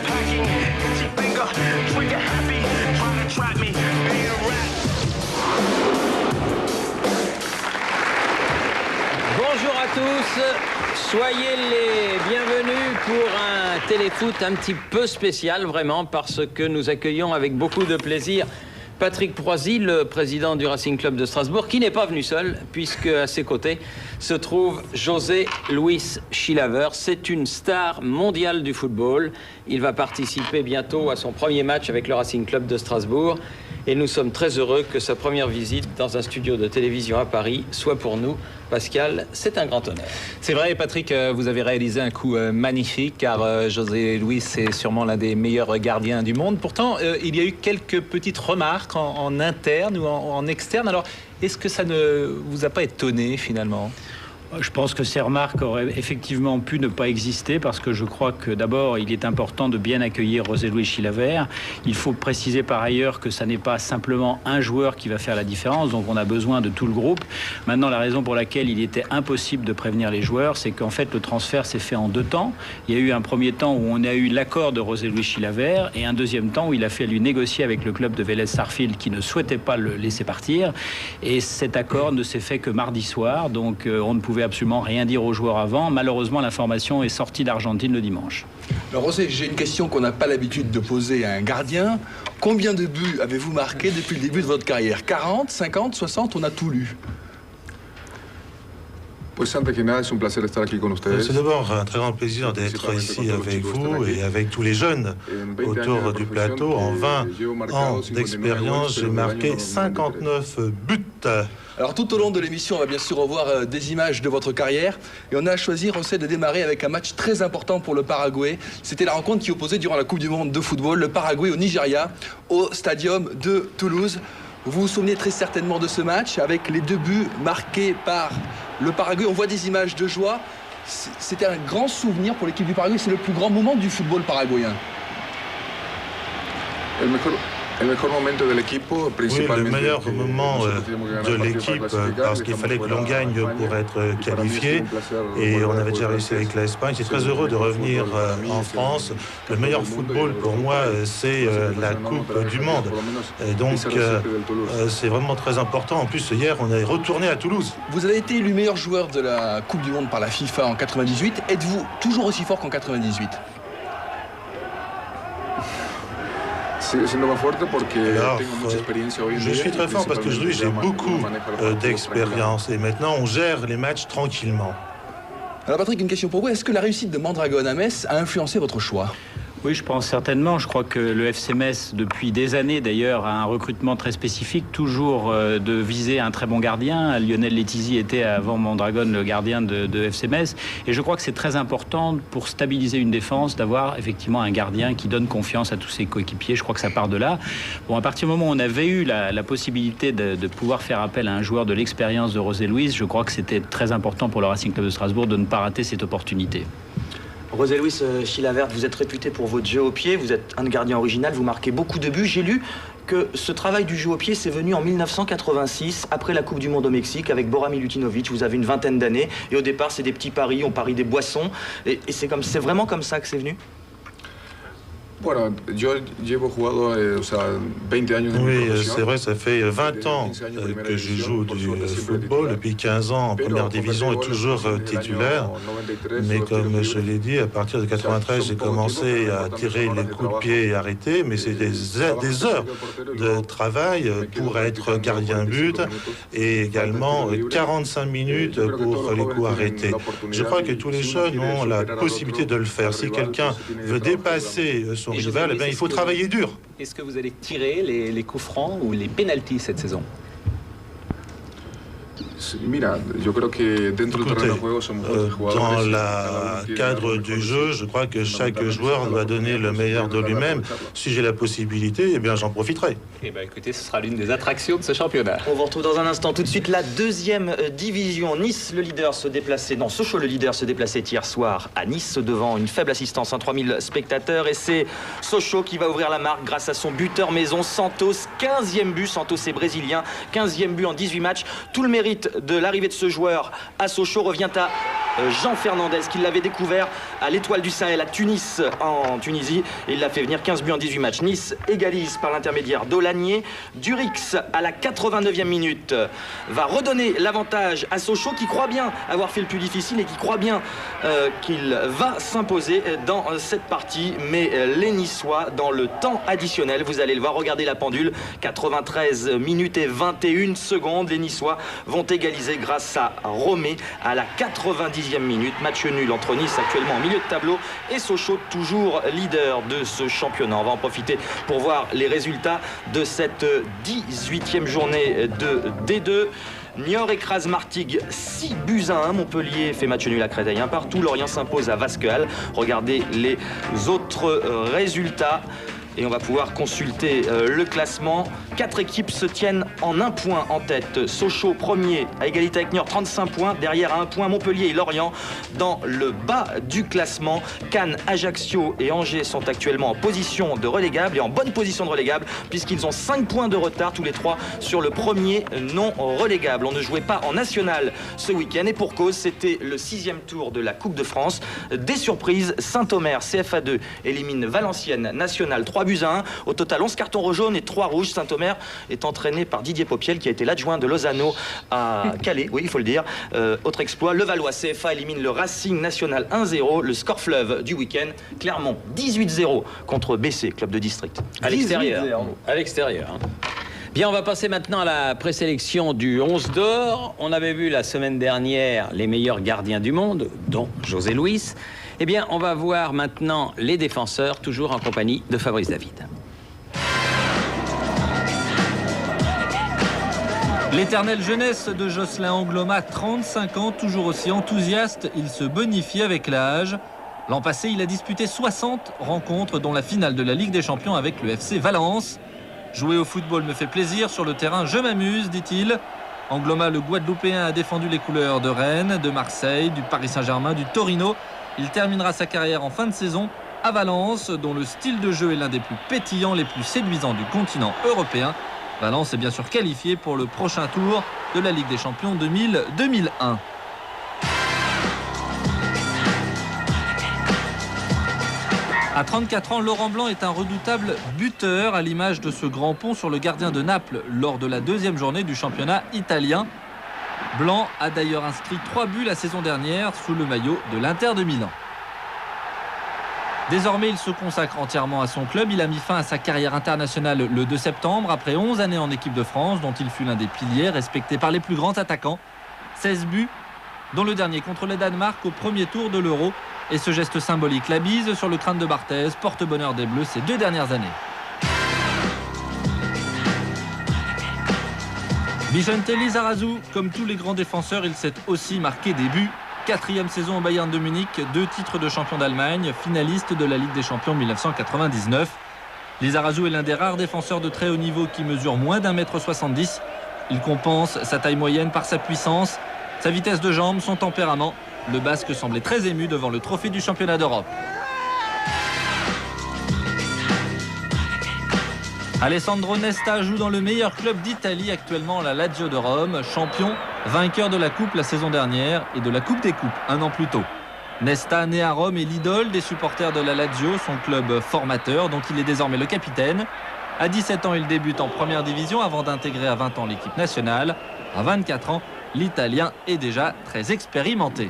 packing. Itchy finger, trigger happy. Try to trap me, being rap. Bonjour à tous, soyez les bienvenus pour un téléfoot un petit peu spécial vraiment parce que nous accueillons avec beaucoup de plaisir Patrick Proisy, le président du Racing Club de Strasbourg, qui n'est pas venu seul puisque à ses côtés se trouve José Luis Chilavert. C'est une star mondiale du football. Il va participer bientôt à son premier match avec le Racing Club de Strasbourg. Et nous sommes très heureux que sa première visite dans un studio de télévision à Paris soit pour nous. Pascal, c'est un grand honneur. C'est vrai, Patrick, vous avez réalisé un coup magnifique, car José Luis est sûrement l'un des meilleurs gardiens du monde. Pourtant, il y a eu quelques petites remarques en interne ou en externe. Alors, est-ce que ça ne vous a pas étonné, finalement ? Je pense que ces remarques auraient effectivement pu ne pas exister parce que je crois que d'abord il est important de bien accueillir José Luis Chilavert. Il faut préciser par ailleurs que ça n'est pas simplement un joueur qui va faire la différence, donc on a besoin de tout le groupe. Maintenant, la raison pour laquelle il était impossible de prévenir les joueurs, c'est qu'en fait le transfert s'est fait en deux temps. Il y a eu un premier temps où on a eu l'accord de José Luis Chilavert et un deuxième temps où il a fallu négocier avec le club de Vélez Sarsfield qui ne souhaitait pas le laisser partir. Et cet accord ne s'est fait que mardi soir, donc on ne pouvait absolument rien dire aux joueurs avant. Malheureusement, l'information est sortie d'Argentine le dimanche. Alors José, j'ai une question qu'on n'a pas l'habitude de poser à un gardien. Combien de buts avez-vous marqué depuis le début de votre carrière? 40, 50, 60? On a tout lu. C'est d'abord un très grand plaisir d'être ici avec vous et avec tous les jeunes autour du plateau. En 20 ans d'expérience, j'ai marqué 59 buts. Alors tout au long de l'émission, on va bien sûr revoir des images de votre carrière. Et on a choisi, José, de démarrer avec un match très important pour le Paraguay. C'était la rencontre qui opposait durant la Coupe du Monde de football le Paraguay au Nigeria, au Stadium de Toulouse. Vous vous souvenez très certainement de ce match avec les deux buts marqués par le Paraguay. On voit des images de joie. C'était un grand souvenir pour l'équipe du Paraguay. C'est le plus grand moment du football paraguayen. Oui, le meilleur moment de l'équipe parce qu'il fallait que l'on gagne pour être qualifié et on avait déjà réussi avec l'Espagne. J'étais très heureux de revenir en France. Le meilleur football pour moi, c'est la Coupe du Monde. Et donc, c'est vraiment très important. En plus, hier, on est retourné à Toulouse. Vous avez été élu meilleur joueur de la Coupe du Monde par la FIFA en 98. Êtes-vous toujours aussi fort qu'en 98? Alors, je suis très fort parce que aujourd'hui j'ai beaucoup d'expérience et maintenant on gère les matchs tranquillement. Alors Patrick, une question pour vous. Est-ce que la réussite de Mondragón à Metz a influencé votre choix? Oui, je pense certainement. Je crois que le FC Metz, depuis des années d'ailleurs, a un recrutement très spécifique, toujours de viser un très bon gardien. Lionel Letizy était avant Mondragón le gardien de FC Metz. Et je crois que c'est très important pour stabiliser une défense d'avoir effectivement un gardien qui donne confiance à tous ses coéquipiers. Je crois que ça part de là. Bon, à partir du moment où on avait eu la possibilité de pouvoir faire appel à un joueur de l'expérience de José Luis, je crois que c'était très important pour le Racing Club de Strasbourg de ne pas rater cette opportunité. José Luis Chilavert, vous êtes réputé pour votre jeu au pied, vous êtes un gardien original, vous marquez beaucoup de buts. J'ai lu que ce travail du jeu au pied, c'est venu en 1986, après la Coupe du Monde au Mexique, avec Bora Milutinovic. Vous avez une vingtaine d'années, et au départ, c'est des petits paris, on parie des boissons, et c'est vraiment comme ça que c'est venu? Oui, c'est vrai, ça fait 20 ans que je joue du football, depuis 15 ans en première division et toujours titulaire. Mais comme je l'ai dit, à partir de 93, j'ai commencé à tirer les coups de pied et arrêter, mais c'est des heures de travail pour être gardien but et également 45 minutes pour les coups arrêtés. Je crois que tous les jeunes ont la possibilité de le faire. Si quelqu'un veut dépasser son rival, eh bien, il faut travailler dur. Est-ce que vous allez tirer les coups francs ou les pénaltys cette saison? Écoutez, dans le cadre du jeu, je crois que chaque joueur doit donner le meilleur de lui-même. Si j'ai la possibilité, eh bien, j'en profiterai. Eh bien, écoutez, ce sera l'une des attractions de ce championnat. On vous retrouve dans un instant. Tout de suite, la deuxième division. Nice, le leader, se déplaçait... Non, Sochaux, le leader, se déplaçait hier soir à Nice, devant une faible assistance, 3000 spectateurs. Et c'est Sochaux qui va ouvrir la marque grâce à son buteur maison, Santos. 15e but, Santos est brésilien. 15e but en 18 matchs. Tout le mérite de l'arrivée de ce joueur à Sochaux revient à Jean Fernandez, qui l'avait découvert à l'Étoile du Sahel à Tunis, en Tunisie. Et il l'a fait venir 15 buts en 18 matchs. Nice égalise par l'intermédiaire d'Olagné. Durix, à la 89e minute, va redonner l'avantage à Sochaux, qui croit bien avoir fait le plus difficile et qui croit bien qu'il va s'imposer dans cette partie. Mais les Niçois, dans le temps additionnel, vous allez le voir, regardez la pendule, 93 minutes et 21 secondes. Les Niçois vont égaliser grâce à Romé à la 90e minute. Match nul entre Nice, actuellement en milieu de tableau, et Sochaux, toujours leader de ce championnat. On va en profiter pour voir les résultats de cette 18e journée de D2. Niort écrase Martigues 6 buts à 1. Montpellier fait match nul à Créteil 1 partout. Lorient s'impose à Vasquehal. Regardez les autres résultats. Et on va pouvoir consulter le classement. 4 équipes se tiennent en 1 point en tête. Sochaux premier à égalité avec Niort, 35 points. Derrière à 1 point Montpellier et Lorient. Dans le bas du classement, Cannes, Ajaccio et Angers sont actuellement en position de relégable et en bonne position de relégable, puisqu'ils ont 5 points de retard tous les 3 sur le premier non relégable. On ne jouait pas en national ce week-end et pour cause, c'était le 6e tour de la Coupe de France. Des surprises, Saint-Omer, CFA2 élimine Valenciennes nationale 3 buts à 1. Au total 11 cartons jaunes et 3 rouges. Saint-Omer est entraîné par Didier Popiel, qui a été l'adjoint de Lozano à Calais, oui il faut le dire. Autre exploit, le Valois CFA élimine le Racing national 1-0. Le score fleuve du week-end, Clermont 18-0 contre BC, club de district. À l'extérieur. À l'extérieur. Bien, on va passer maintenant à la présélection du 11 d'or. On avait vu la semaine dernière les meilleurs gardiens du monde, dont José Luis. Eh bien, on va voir maintenant les défenseurs, toujours en compagnie de Fabrice David. L'éternelle jeunesse de Jocelyn Angloma, 35 ans, toujours aussi enthousiaste, il se bonifie avec l'âge. L'an passé, il a disputé 60 rencontres, dont la finale de la Ligue des Champions avec le FC Valence. Jouer au football me fait plaisir, sur le terrain je m'amuse, dit-il. Angloma, le Guadeloupéen, a défendu les couleurs de Rennes, de Marseille, du Paris Saint-Germain, du Torino. Il terminera sa carrière en fin de saison à Valence, dont le style de jeu est l'un des plus pétillants, les plus séduisants du continent européen. Valence est bien sûr qualifié pour le prochain tour de la Ligue des Champions 2000-2001. À 34 ans, Laurent Blanc est un redoutable buteur, à l'image de ce grand pont sur le gardien de Naples lors de la 2e journée du championnat italien. Blanc a d'ailleurs inscrit 3 buts la saison dernière sous le maillot de l'Inter de Milan. Désormais, il se consacre entièrement à son club. Il a mis fin à sa carrière internationale le 2 septembre, après 11 années en équipe de France, dont il fut l'un des piliers, respecté par les plus grands attaquants. 16 buts, dont le dernier contre le Danemark au premier tour de l'Euro. Et ce geste symbolique, la bise sur le crâne de Barthez, porte-bonheur des Bleus ces 2 dernières années. Vicente Lizarazu, comme tous les grands défenseurs, il s'est aussi marqué des buts. 4e saison au Bayern de Munich, 2 titres de champion d'Allemagne, finaliste de la Ligue des Champions 1999. Lizarazu est l'un des rares défenseurs de très haut niveau qui mesure moins d'1,70 m. Il compense sa taille moyenne par sa puissance, sa vitesse de jambe, son tempérament. Le Basque semblait très ému devant le trophée du championnat d'Europe. Alessandro Nesta joue dans le meilleur club d'Italie actuellement, la Lazio de Rome, champion, vainqueur de la Coupe la saison dernière et de la Coupe des Coupes un an plus tôt. Nesta, né à Rome, est l'idole des supporters de la Lazio, son club formateur dont il est désormais le capitaine. À 17 ans, il débute en première division avant d'intégrer à 20 ans l'équipe nationale. À 24 ans, l'Italien est déjà très expérimenté.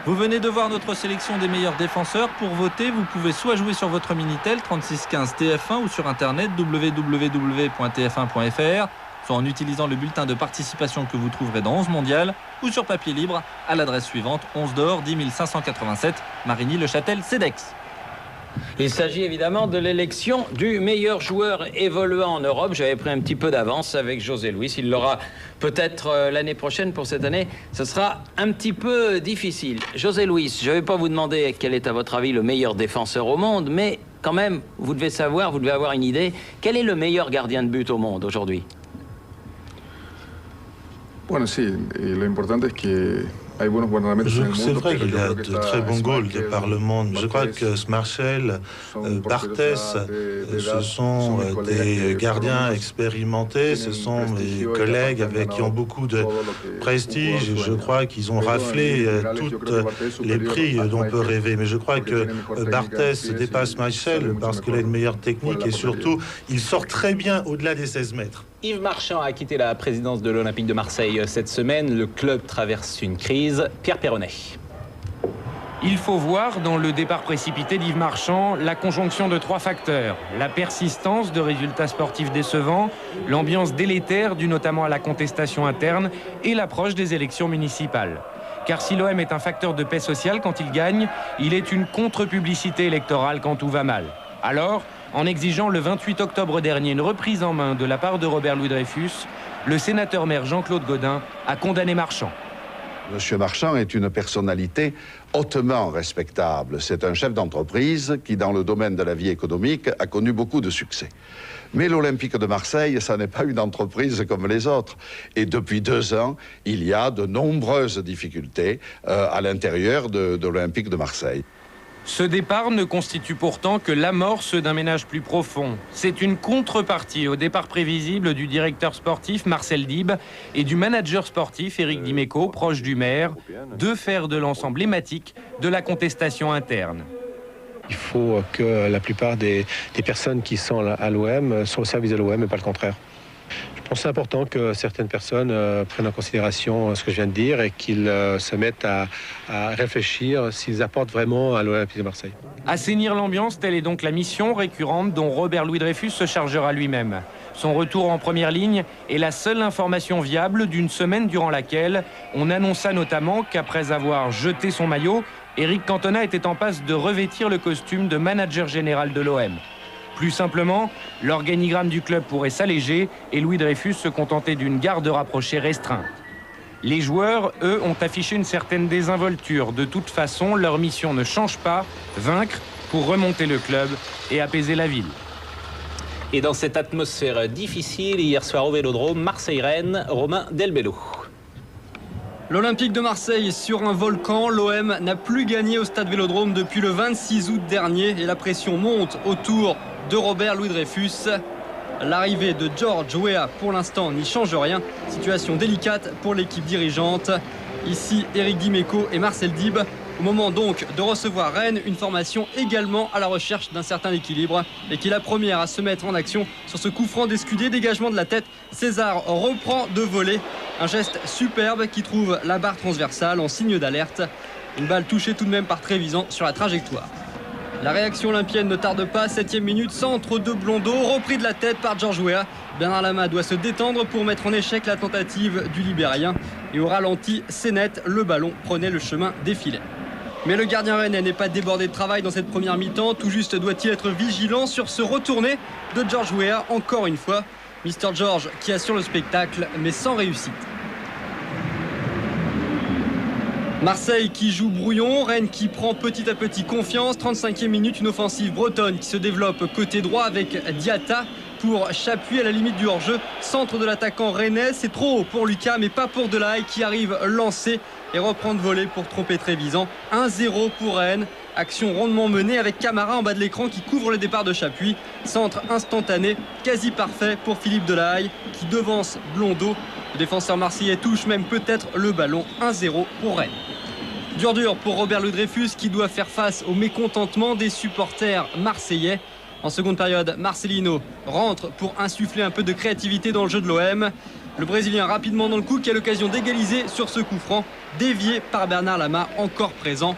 Vous venez de voir notre sélection des meilleurs défenseurs. Pour voter, vous pouvez soit jouer sur votre Minitel 3615 TF1 ou sur internet www.tf1.fr, soit en utilisant le bulletin de participation que vous trouverez dans 11 mondial, ou sur papier libre à l'adresse suivante, 11 d'or 10 587 Marigny-le-Châtel-Cedex. Il s'agit évidemment de l'élection du meilleur joueur évoluant en Europe. J'avais pris un petit peu d'avance avec José Luis. Il l'aura peut-être l'année prochaine. Pour cette année, ce sera un petit peu difficile. José Luis, je ne vais pas vous demander quel est à votre avis le meilleur défenseur au monde, mais quand même, vous devez savoir, vous devez avoir une idée. Quel est le meilleur gardien de but au monde aujourd'hui? Bueno, sí, lo importante es que C'est vrai qu'il y a de très bons goals de par le monde. Je crois que Schmeichel, Barthez, ce sont des gardiens expérimentés, ce sont des collègues qui ont beaucoup de prestige. Je crois qu'ils ont raflé tous les prix dont on peut rêver. Mais je crois que Barthez dépasse Schmeichel parce qu'il a une meilleure technique et surtout, il sort très bien au-delà des 16 mètres. Yves Marchand a quitté la présidence de l'Olympique de Marseille cette semaine. Le club traverse une crise. Pierre Perronnet. Il faut voir dans le départ précipité d'Yves Marchand la conjonction de 3 facteurs. La persistance de résultats sportifs décevants, l'ambiance délétère due notamment à la contestation interne et l'approche des élections municipales. Car si l'OM est un facteur de paix sociale quand il gagne, il est une contre-publicité électorale quand tout va mal. Alors, en exigeant le 28 octobre dernier une reprise en main de la part de Robert Louis Dreyfus, le sénateur-maire Jean-Claude Gaudin a condamné Marchand. Monsieur Marchand est une personnalité hautement respectable. C'est un chef d'entreprise qui, dans le domaine de la vie économique, a connu beaucoup de succès. Mais l'Olympique de Marseille, ça n'est pas une entreprise comme les autres. Et depuis 2 ans, il y a de nombreuses difficultés à l'intérieur de l'Olympique de Marseille. Ce départ ne constitue pourtant que l'amorce d'un ménage plus profond. C'est une contrepartie au départ prévisible du directeur sportif Marcel Dib et du manager sportif Éric Dimeco, proche du maire, 2 fers de lance emblématiques de la contestation interne. Il faut que la plupart des personnes qui sont à l'OM soient au service de l'OM et pas le contraire. Je pense que c'est important que certaines personnes prennent en considération ce que je viens de dire et qu'ils se mettent à réfléchir s'ils apportent vraiment à l'Olympique de Marseille. Assainir l'ambiance, telle est donc la mission récurrente dont Robert Louis Dreyfus se chargera lui-même. Son retour en première ligne est la seule information viable d'une semaine durant laquelle on annonça notamment qu'après avoir jeté son maillot, Éric Cantona était en passe de revêtir le costume de manager général de l'OM. Plus simplement, l'organigramme du club pourrait s'alléger et Louis Dreyfus se contenter d'une garde rapprochée restreinte. Les joueurs, eux, ont affiché une certaine désinvolture. De toute façon, leur mission ne change pas, vaincre pour remonter le club et apaiser la ville. Et dans cette atmosphère difficile, hier soir au Vélodrome, Marseille-Rennes, Romain Delbello. L'Olympique de Marseille est sur un volcan. L'OM n'a plus gagné au stade Vélodrome depuis le 26 août dernier et la pression monte autour de Robert Louis Dreyfus. L'arrivée de George Weah pour l'instant n'y change rien. Situation délicate pour l'équipe dirigeante. Ici Éric Dimeco et Marcel Dib. Au moment donc de recevoir Rennes, une formation également à la recherche d'un certain équilibre et qui est la première à se mettre en action sur ce coup franc d'Escudier, dégagement de la tête. César reprend de voler, un geste superbe qui trouve la barre transversale en signe d'alerte. Une balle touchée tout de même par Trévisan sur la trajectoire. La réaction olympienne ne tarde pas, 7e minute, centre de Blondeau, repris de la tête par George Weah. Bernard Lama doit se détendre pour mettre en échec la tentative du Libérien. Et au ralenti, c'est net, le ballon prenait le chemin des filets. Mais le gardien rennais n'est pas débordé de travail dans cette première mi-temps. Tout juste doit-il être vigilant sur ce retourné de George Weah, encore une fois. Mr George qui assure le spectacle, mais sans réussite. Marseille qui joue brouillon, Rennes qui prend petit à petit confiance. 35e minute, une offensive bretonne qui se développe côté droit avec Diatta pour Chapuis à la limite du hors-jeu. Centre de l'attaquant rennais, c'est trop haut pour Lucas mais pas pour Delahaye qui arrive lancé et reprend de voler pour tromper Trévisan. 1-0 pour Rennes. Action rondement menée avec Camara en bas de l'écran qui couvre le départ de Chapuis. Centre instantané, quasi parfait pour Philippe Delahaye qui devance Blondeau. Le défenseur marseillais touche même peut-être le ballon. 1-0 pour Rennes. Dur pour Robert Louis Dreyfus qui doit faire face au mécontentement des supporters marseillais. En seconde période, Marcelino rentre pour insuffler un peu de créativité dans le jeu de l'OM. Le Brésilien rapidement dans le coup qui a l'occasion d'égaliser sur ce coup franc, dévié par Bernard Lama, encore présent.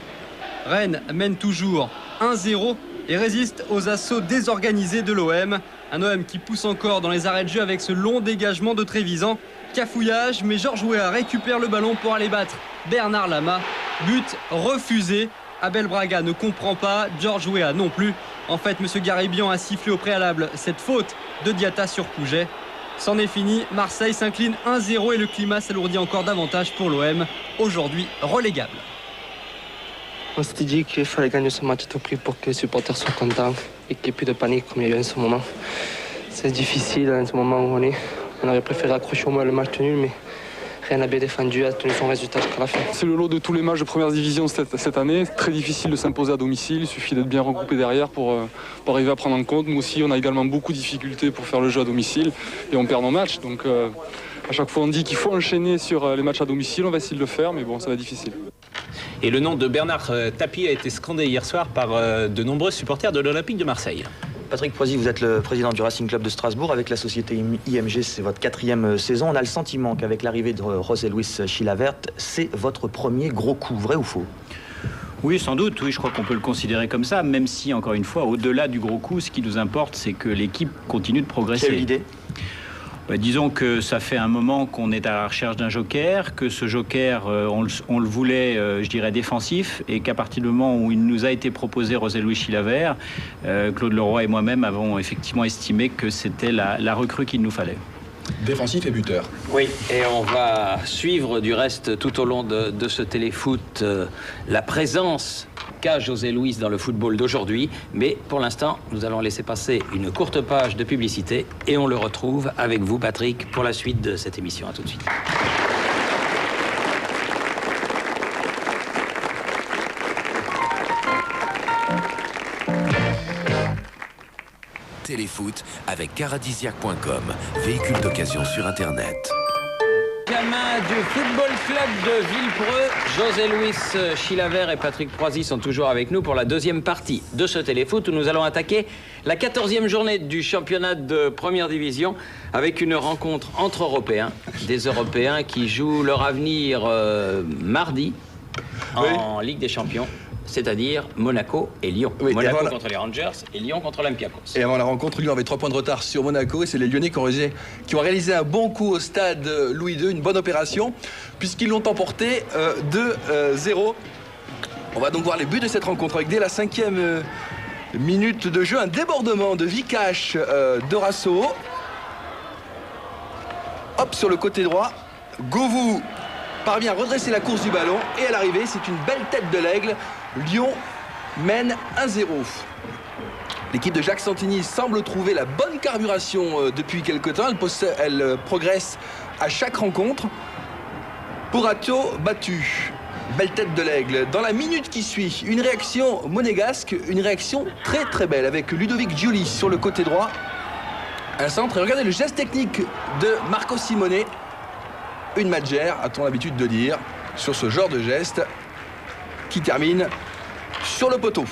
Rennes mène toujours 1-0 et résiste aux assauts désorganisés de l'OM. Un OM qui pousse encore dans les arrêts de jeu avec ce long dégagement de Trévisan. Cafouillage, mais George Weah récupère le ballon pour aller battre Bernard Lama. But refusé. Abel Braga ne comprend pas, George Weah non plus. En fait, M. Garibian a sifflé au préalable cette faute de Diatta sur Pouget. C'en est fini, Marseille s'incline 1-0 et le climat s'alourdit encore davantage pour l'OM, aujourd'hui relégable. On s'était dit qu'il fallait gagner ce match à tout prix pour que les supporters soient contents et qu'il n'y ait plus de panique comme il y a eu en ce moment. C'est difficile en ce moment où on est. On aurait préféré accrocher au moins le match nul, mais Rennes a bien défendu, a tenu son résultat jusqu'à la fin. C'est le lot de tous les matchs de première division cette année. Très difficile de s'imposer à domicile. Il suffit d'être bien regroupé derrière pour arriver à prendre en compte. Nous aussi, on a également beaucoup de difficultés pour faire le jeu à domicile et on perd nos matchs. Donc à chaque fois, on dit qu'il faut enchaîner sur les matchs à domicile. On va essayer de le faire, mais bon, ça va être difficile. Et le nom de Bernard Tapie a été scandé hier soir par de nombreux supporters de l'Olympique de Marseille. Patrick Proisy, vous êtes le président du Racing Club de Strasbourg. Avec la société IMG, c'est votre 4e saison. On a le sentiment qu'avec l'arrivée de José Luis Chilavert, c'est votre premier gros coup, vrai ou faux? Oui, sans doute. Oui, je crois qu'on peut le considérer comme ça, même si, encore une fois, au-delà du gros coup, ce qui nous importe, c'est que l'équipe continue de progresser. Quelle idée? Disons que ça fait un moment qu'on est à la recherche d'un joker, que ce joker, on le voulait, je dirais, défensif, et qu'à partir du moment où il nous a été proposé José Luis Chilavert, Claude Leroy et moi-même avons effectivement estimé que c'était la recrue qu'il nous fallait. Défensif et buteur. Oui, et on va suivre du reste tout au long de ce téléfoot la présence qu'a José Luis dans le football d'aujourd'hui. Mais pour l'instant, nous allons laisser passer une courte page de publicité et on le retrouve avec vous, Patrick, pour la suite de cette émission. À tout de suite. Téléfoot avec Caradisiac.com, véhicule d'occasion sur Internet. Gamin du Football Club de Villepreux, José Luis Chilavert et Patrick Proisy sont toujours avec nous pour la deuxième partie de ce téléfoot où nous allons attaquer la 14e journée du championnat de première division avec une rencontre entre Européens, des Européens qui jouent leur avenir mardi en Ligue des Champions. C'est-à-dire Monaco et Lyon. Oui, Monaco contre les Rangers et Lyon contre l'Olympiakos. Et avant la rencontre, Lyon avait 3 points de retard sur Monaco et c'est les Lyonnais qui ont réalisé un bon coup au stade Louis II, une bonne opération, puisqu'ils l'ont emporté 2-0. On va donc voir les buts de cette rencontre avec dès la 5e minute de jeu, un débordement de Vikash Dorasso. Hop, sur le côté droit, Govou parvient à redresser la course du ballon et à l'arrivée, c'est une belle tête de l'aigle. Lyon mène 1-0. L'équipe de Jacques Santini semble trouver la bonne carburation depuis quelque temps. Elle progresse à chaque rencontre. Porato battu. Belle tête de l'aigle. Dans la minute qui suit, une réaction monégasque, une réaction très très belle avec Ludovic Giuli sur le côté droit. Un centre. Et regardez le geste technique de Marco Simone. Une Madjer, a-t-on l'habitude de dire, sur ce genre de geste qui termine sur le poteau.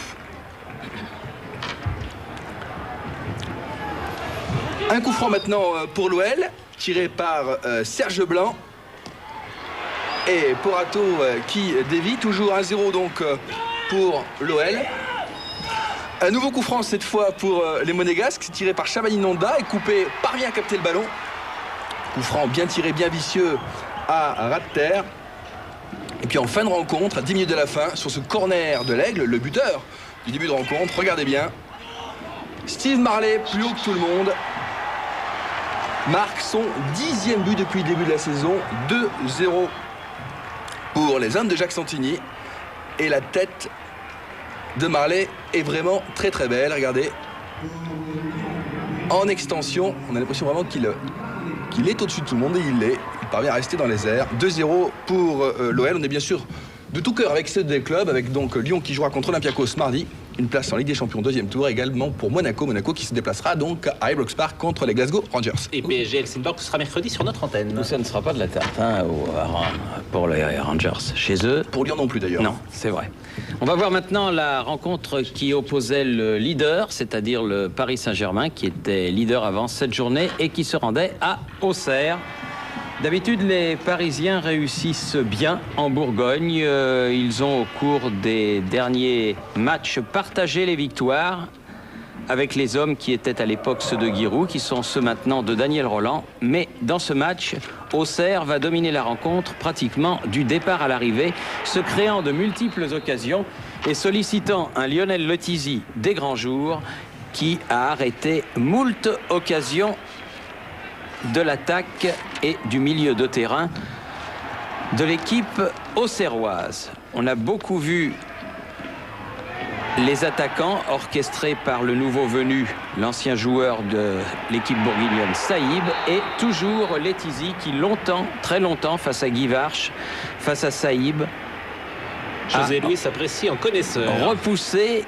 Un coup franc maintenant pour l'OL, tiré par Serge Blanc. Et Porato qui dévie, toujours 1-0 donc pour l'OL. Un nouveau coup franc cette fois pour les Monégasques, tiré par Shabani Nonda et coupé, parvient à capter le ballon. Coup franc bien tiré, bien vicieux à ras de terre. Et puis en fin de rencontre, à 10 minutes de la fin, sur ce corner de l'Aigle, le buteur du début de rencontre, regardez bien, Steve Marley, plus haut que tout le monde, marque son 10e but depuis le début de la saison, 2-0 pour les hommes de Jacques Santini. Et la tête de Marley est vraiment très très belle, regardez. En extension, on a l'impression vraiment qu'il est au-dessus de tout le monde et il l'est. Il parvient à rester dans les airs. 2-0 pour l'OL. On est bien sûr de tout cœur avec ces deux clubs, avec donc Lyon qui jouera contre Olympiakos mardi. Une place en Ligue des Champions, 2e tour également pour Monaco. Monaco qui se déplacera donc à Ibrox Park contre les Glasgow Rangers. Et PSG Helsingborg, ce sera mercredi sur notre antenne. Nous, ça ne sera pas de la tarte pour les Rangers. Chez eux. Pour Lyon non plus d'ailleurs. Non, c'est vrai. On va voir maintenant la rencontre qui opposait le leader, c'est-à-dire le Paris Saint-Germain, qui était leader avant cette journée et qui se rendait à Auxerre. D'habitude, les Parisiens réussissent bien en Bourgogne. Ils ont, au cours des derniers matchs, partagé les victoires avec les hommes qui étaient à l'époque ceux de Giroud, qui sont ceux maintenant de Daniel Rolland. Mais dans ce match, Auxerre va dominer la rencontre pratiquement du départ à l'arrivée, se créant de multiples occasions et sollicitant un Lionel Letizy des grands jours qui a arrêté moult occasions de l'attaque et du milieu de terrain de l'équipe auxerroise. On a beaucoup vu Les attaquants, orchestrés par le nouveau venu, l'ancien joueur de l'équipe bourguignonne Saïb, et toujours Letizy qui longtemps, très longtemps, face à Guy Varche, face à Saïb, José Luis apprécie en connaisseur. Repousser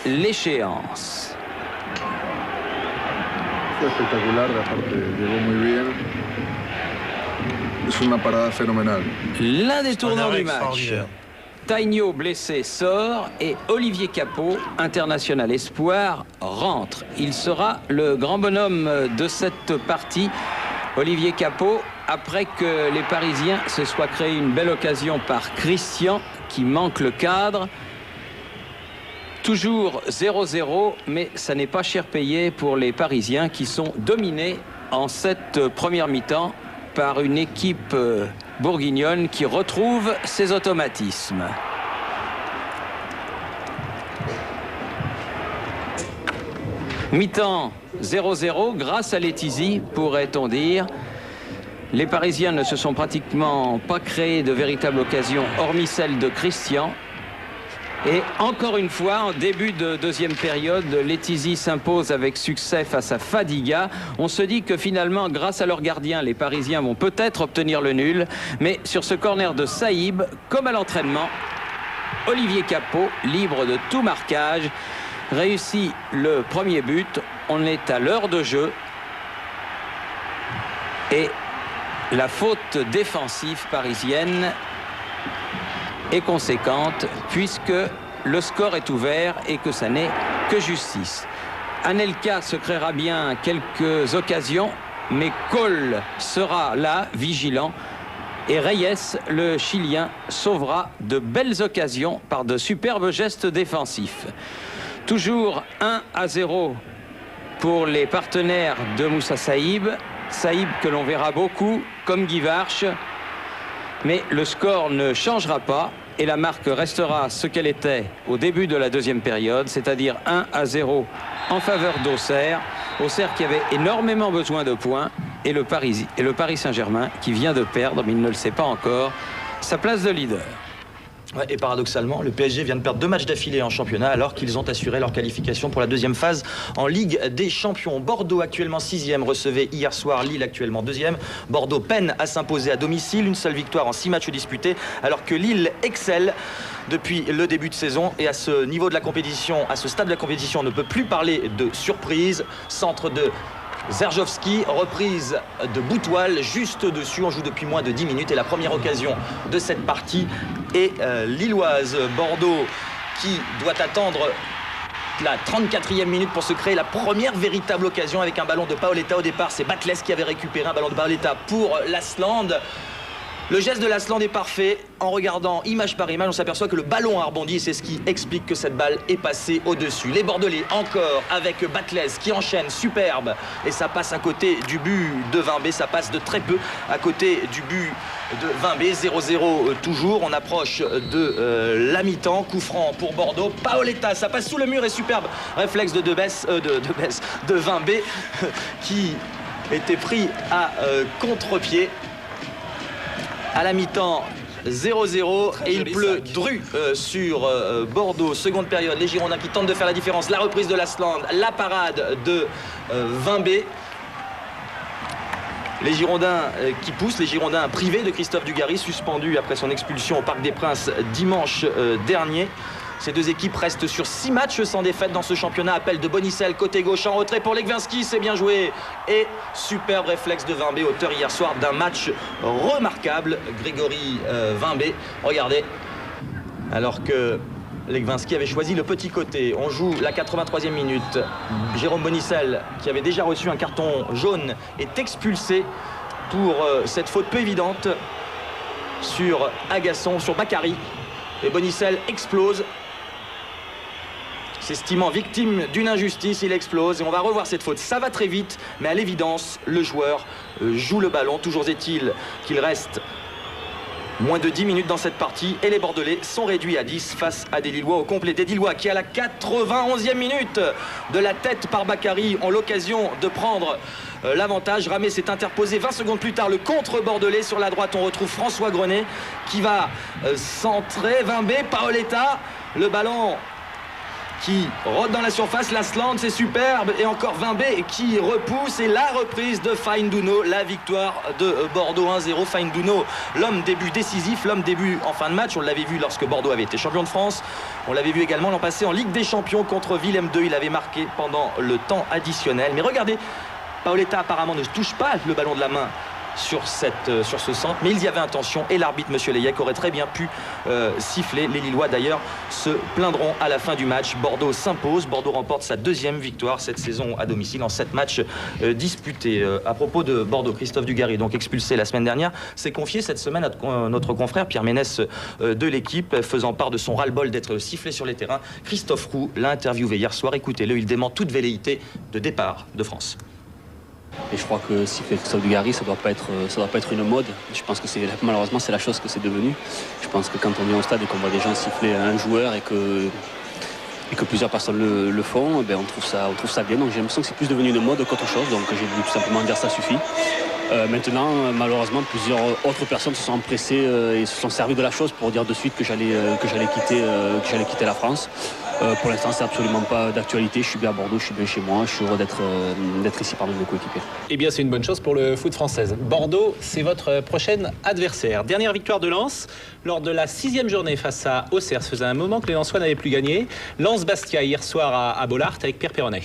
l'échéance. Espectacular, la parte llegó muy bien. Es una parada fenomenal. L'un des tournants du match. Tainio, blessé, sort et Olivier Capot, international espoir, rentre. Il sera le grand bonhomme de cette partie. Olivier Capot, après que les Parisiens se soient créé une belle occasion par Christian, qui manque le cadre. Toujours 0-0, mais ça n'est pas cher payé pour les Parisiens qui sont dominés en cette première mi-temps par une équipe bourguignonne qui retrouve ses automatismes. Mi-temps 0-0 grâce à Letizy, pourrait-on dire. Les Parisiens ne se sont pratiquement pas créés de véritables occasions, hormis celle de Christian. Et encore une fois, en début de deuxième période, Letizy s'impose avec succès face à Fadiga. On se dit que finalement, grâce à leur gardien, les Parisiens vont peut-être obtenir le nul. Mais sur ce corner de Saïb, comme à l'entraînement, Olivier Capot, libre de tout marquage, réussit le premier but. On est à l'heure de jeu. Et la faute défensive parisienne est conséquente puisque le score est ouvert et que ça n'est que justice. Anelka se créera bien quelques occasions, mais Cole sera là, vigilant, et Reyes, le Chilien, sauvera de belles occasions par de superbes gestes défensifs. Toujours 1-0 pour les partenaires de Moussa Saïb. Saïb que l'on verra beaucoup, comme Guy Varche. Mais le score ne changera pas et la marque restera ce qu'elle était au début de la deuxième période, c'est-à-dire 1-0 en faveur d'Auxerre. Auxerre qui avait énormément besoin de points et le Paris Saint-Germain qui vient de perdre, mais il ne le sait pas encore, sa place de leader. Ouais, et paradoxalement, le PSG vient de perdre 2 matchs d'affilée en championnat alors qu'ils ont assuré leur qualification pour la deuxième phase en Ligue des Champions. Bordeaux actuellement 6e recevait hier soir Lille actuellement 2e. Bordeaux peine à s'imposer à domicile, une seule victoire en 6 matchs disputés alors que Lille excelle depuis le début de saison. Et à ce niveau de la compétition, à ce stade de la compétition, on ne peut plus parler de surprise. Centre de Zerzowski, reprise de Boutoil juste dessus, on joue depuis moins de 10 minutes et la première occasion de cette partie est lilloise. Bordeaux qui doit attendre la 34e minute pour se créer la première véritable occasion avec un ballon de Paoletta au départ. C'est Batles qui avait récupéré un ballon de Paoletta pour l'Asland. Le geste de l'Asland est parfait. En regardant image par image, on s'aperçoit que le ballon a rebondi et c'est ce qui explique que cette balle est passée au-dessus. Les Bordelais encore avec Batles qui enchaîne, superbe. Et ça passe à côté du but de Vimbé, ça passe de très peu à côté du but de Vimbé. 0-0 toujours, on approche de la mi-temps. Coup franc pour Bordeaux. Paoletta, ça passe sous le mur et superbe réflexe de Vimbé qui était pris à contre-pied. À la mi-temps 0-0 et il pleut dru sur Bordeaux. Seconde période, les Girondins qui tentent de faire la différence. La reprise de l'Asland, la parade de Vimbé. Les Girondins qui poussent, les Girondins privés de Christophe Dugarry, suspendu après son expulsion au Parc des Princes dimanche dernier. Ces deux équipes restent sur 6 matchs sans défaite dans ce championnat. Appel de Bonicel, côté gauche en retrait pour Legwinski, c'est bien joué. Et superbe réflexe de Vimbé, auteur hier soir d'un match remarquable. Grégory Vimbé, regardez. Alors que Legwinski avait choisi le petit côté. On joue la 83e minute. Jérôme Bonicel, qui avait déjà reçu un carton jaune, est expulsé pour cette faute peu évidente sur Agasson, sur Bakary. Et Bonicel explose. S'estimant victime d'une injustice, il explose et on va revoir cette faute. Ça va très vite, mais à l'évidence, le joueur joue le ballon. Toujours est-il qu'il reste moins de 10 minutes dans cette partie et les Bordelais sont réduits à 10 face à des Lillois au complet. Des Lillois qui à la 91e minute de la tête par Bakary ont l'occasion de prendre l'avantage. Ramé s'est interposé 20 secondes plus tard. Le contre bordelais sur la droite, on retrouve François Grenet qui va centrer. Vimbé, Paoletta, le ballon qui rôde dans la surface, la slant, c'est superbe, et encore Vimbé qui repousse, et la reprise de Fainduno, la victoire de Bordeaux 1-0. Fainduno, l'homme début décisif, l'homme début en fin de match, on l'avait vu lorsque Bordeaux avait été champion de France, on l'avait vu également l'an passé en Ligue des Champions contre Willem II, il avait marqué pendant le temps additionnel. Mais regardez, Paoletta apparemment ne touche pas le ballon de la main sur ce centre, mais il y avait intention, et l'arbitre monsieur Leyec aurait très bien pu siffler. Les Lillois d'ailleurs se plaindront à la fin du match. Bordeaux s'impose, Bordeaux remporte sa 2e victoire cette saison à domicile en 7 matchs disputés. À propos de Bordeaux, Christophe Dugarry, donc expulsé la semaine dernière, s'est confié cette semaine à notre confrère Pierre Ménès de l'équipe, faisant part de son ras-le-bol d'être sifflé sur les terrains. Christophe Roux l'a interviewé hier soir, écoutez-le, il dément toute velléité de départ de France. Et je crois que siffler Christophe Dugarry, ça doit pas être une mode. Je pense que malheureusement c'est la chose que c'est devenu. Je pense que quand on vient au stade et qu'on voit des gens siffler un joueur et que plusieurs personnes le font, on trouve ça bien. Donc j'ai l'impression que c'est plus devenu une mode qu'autre chose. Donc j'ai voulu tout simplement dire ça suffit. Maintenant, malheureusement, plusieurs autres personnes se sont empressées et se sont servis de la chose pour dire de suite que j'allais quitter la France. Pour l'instant, c'est absolument pas d'actualité. Je suis bien à Bordeaux, je suis bien chez moi. Je suis heureux d'être ici parmi mes coéquipiers. Eh bien, c'est une bonne chose pour le foot français. Bordeaux, c'est votre prochain adversaire. Dernière victoire de Lens lors de la 6e journée face à Auxerre. Ça faisait un moment que les Lensois n'avaient plus gagné. Lens-Bastia hier soir à Bollaert avec Pierre Perronnet.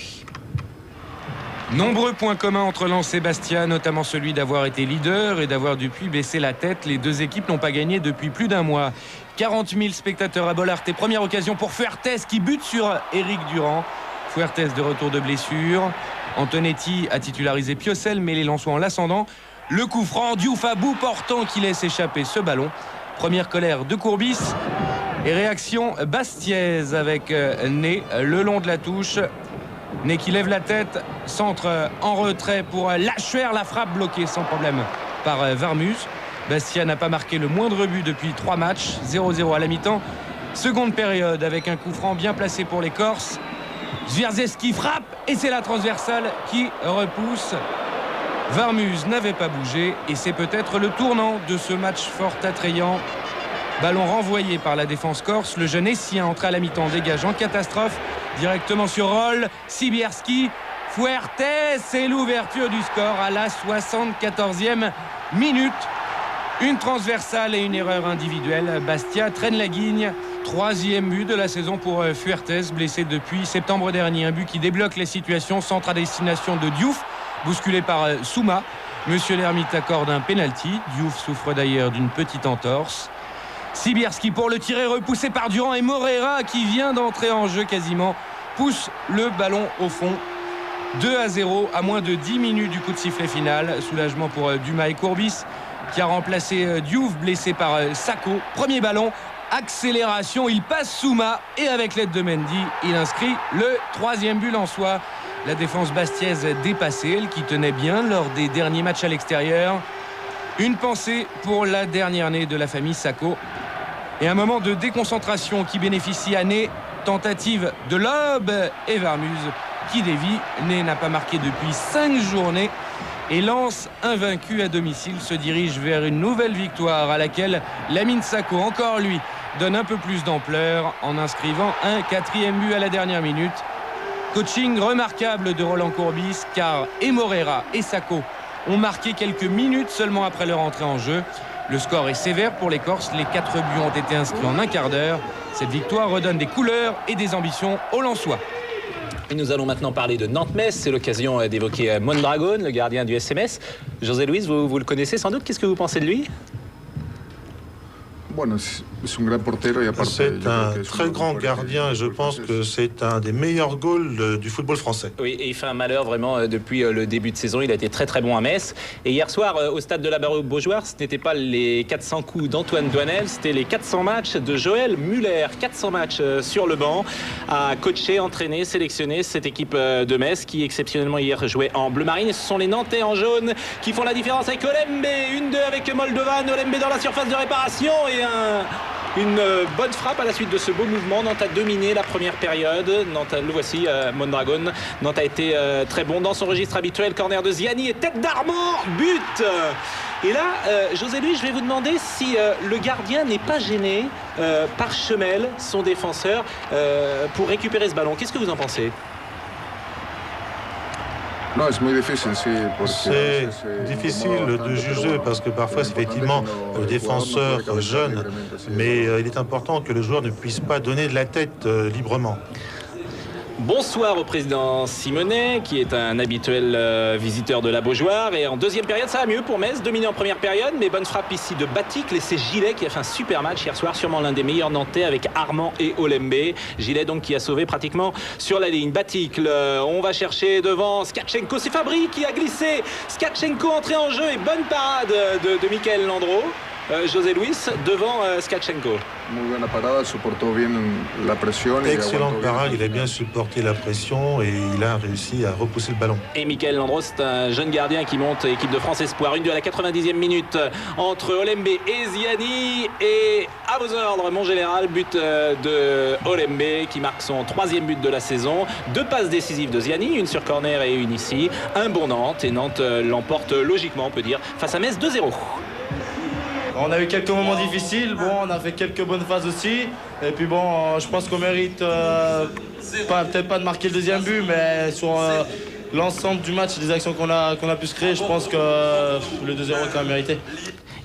Nombreux points communs entre Lens et Bastia, notamment celui d'avoir été leader et d'avoir depuis baissé la tête. Les deux équipes n'ont pas gagné depuis plus d'un mois. 40 000 spectateurs à Bollaert et première occasion pour Fuertes qui bute sur Éric Durand. Fuertes de retour de blessure. Antonetti a titularisé Piocel, mais les Lensois en l'ascendant. Le coup franc, Diouf à bout portant qui laisse échapper ce ballon. Première colère de Courbis et réaction bastiaise avec Ney le long de la touche. Ney qui lève la tête, centre en retrait pour Lachuer, la frappe bloquée sans problème par Varmus. Bastia n'a pas marqué le moindre but depuis 3 matchs, 0-0 à la mi-temps. Seconde période avec un coup franc bien placé pour les Corses. Zwierzeski frappe et c'est la transversale qui repousse. Varmus n'avait pas bougé et c'est peut-être le tournant de ce match fort attrayant. Ballon renvoyé par la défense corse. Le jeune Essien entré à la mi-temps dégage en catastrophe. Directement sur Roll. Sibierski. Fuertes. C'est l'ouverture du score à la 74e minute. Une transversale et une erreur individuelle. Bastia traîne la guigne. 3e but de la saison pour Fuertes, blessé depuis septembre dernier. Un but qui débloque les situations. Centre à destination de Diouf, bousculé par Souma. Monsieur l'Ermite accorde un pénalty. Diouf souffre d'ailleurs d'une petite entorse. Sibierski pour le tirer, repoussé par Durand, et Moreira qui vient d'entrer en jeu quasiment pousse le ballon au fond. 2-0 à moins de 10 minutes du coup de sifflet final. Soulagement pour Dumas et Courbis qui a remplacé Diouf, blessé par Sacco. Premier ballon, accélération, il passe Souma et avec l'aide de Mendy, il inscrit le 3e but en soi. La défense bastiaise dépassée, elle qui tenait bien lors des derniers matchs à l'extérieur. Une pensée pour la dernière née de la famille Sacco. Et un moment de déconcentration qui bénéficie à Ney. Tentative de lob et Varmus qui dévie. Ney n'a pas marqué depuis 5 journées. Et Lens, invaincu à domicile, se dirige vers une nouvelle victoire à laquelle Lamine Sacco, encore lui, donne un peu plus d'ampleur en inscrivant un 4e but à la dernière minute. Coaching remarquable de Roland Courbis car Moreira et Sacco ont marqué quelques minutes seulement après leur entrée en jeu. Le score est sévère pour les Corses. Les 4 buts ont été inscrits en un quart d'heure. Cette victoire redonne des couleurs et des ambitions aux Lensois. Et nous allons maintenant parler de Nantes-Metz. C'est l'occasion d'évoquer Mondragon, le gardien du SMS. José Luis, vous le connaissez sans doute. Qu'est-ce que vous pensez de lui ? C'est un très grand gardien et je pense que c'est un des meilleurs goals du football français. Oui, et il fait un malheur vraiment depuis le début de saison. Il a été très très bon à Metz. Et hier soir, au stade de la Barre-aux-Beaujoire, ce n'était pas les 400 coups d'Antoine Douanel, c'était les 400 matchs de Joël Muller. 400 matchs sur le banc, à coacher, entraîner, sélectionner cette équipe de Metz qui exceptionnellement hier jouait en bleu marine. Et ce sont les Nantais en jaune qui font la différence avec Olembe. 1-2 avec Moldovan. Olembe dans la surface de réparation et une bonne frappe à la suite de ce beau mouvement. Nantes a dominé la première période. Nantes, le voici, Mondragon. Nantes a été très bon dans son registre habituel. Corner de Ziani et tête d'Armand. But. Et là, José Luis, je vais vous demander si le gardien n'est pas gêné parchemelle son défenseur pour récupérer ce ballon. Qu'est-ce que vous en pensez? C'est difficile de juger parce que parfois c'est effectivement le défenseur jeune, mais il est important que le joueur ne puisse pas donner de la tête librement. Bonsoir au président Simonet, qui est un habituel visiteur de la Beaujoire. Et en deuxième période, ça va mieux pour Metz, dominé en première période, mais bonne frappe ici de Baticle et c'est Gillet qui a fait un super match hier soir, sûrement l'un des meilleurs Nantais avec Armand et Olembe. Gillet donc qui a sauvé pratiquement sur la ligne. Baticle, on va chercher devant Skatchenko, c'est Fabry qui a glissé. Skatchenko entré en jeu et bonne parade de Michael Landreau. José Luis devant Skatchenko. Excellente parade, il a bien supporté la pression et il a réussi à repousser le ballon. Et Michael Landreau, c'est un jeune gardien qui monte, équipe de France Espoir. Une de la 90e minute entre Olembe et Ziani. Et à vos ordres, mon général, but de Olembe qui marque son 3e but de la saison. 2 passes décisives de Ziani, une sur corner et une ici. Un bon Nantes et Nantes l'emporte logiquement, on peut dire, face à Metz 2-0. On a eu quelques moments difficiles, bon, on a fait quelques bonnes phases aussi. Et puis bon, je pense qu'on mérite peut-être pas de marquer le deuxième but, mais sur l'ensemble du match et des actions qu'on a pu se créer, je pense que le 2-0 est quand même mérité.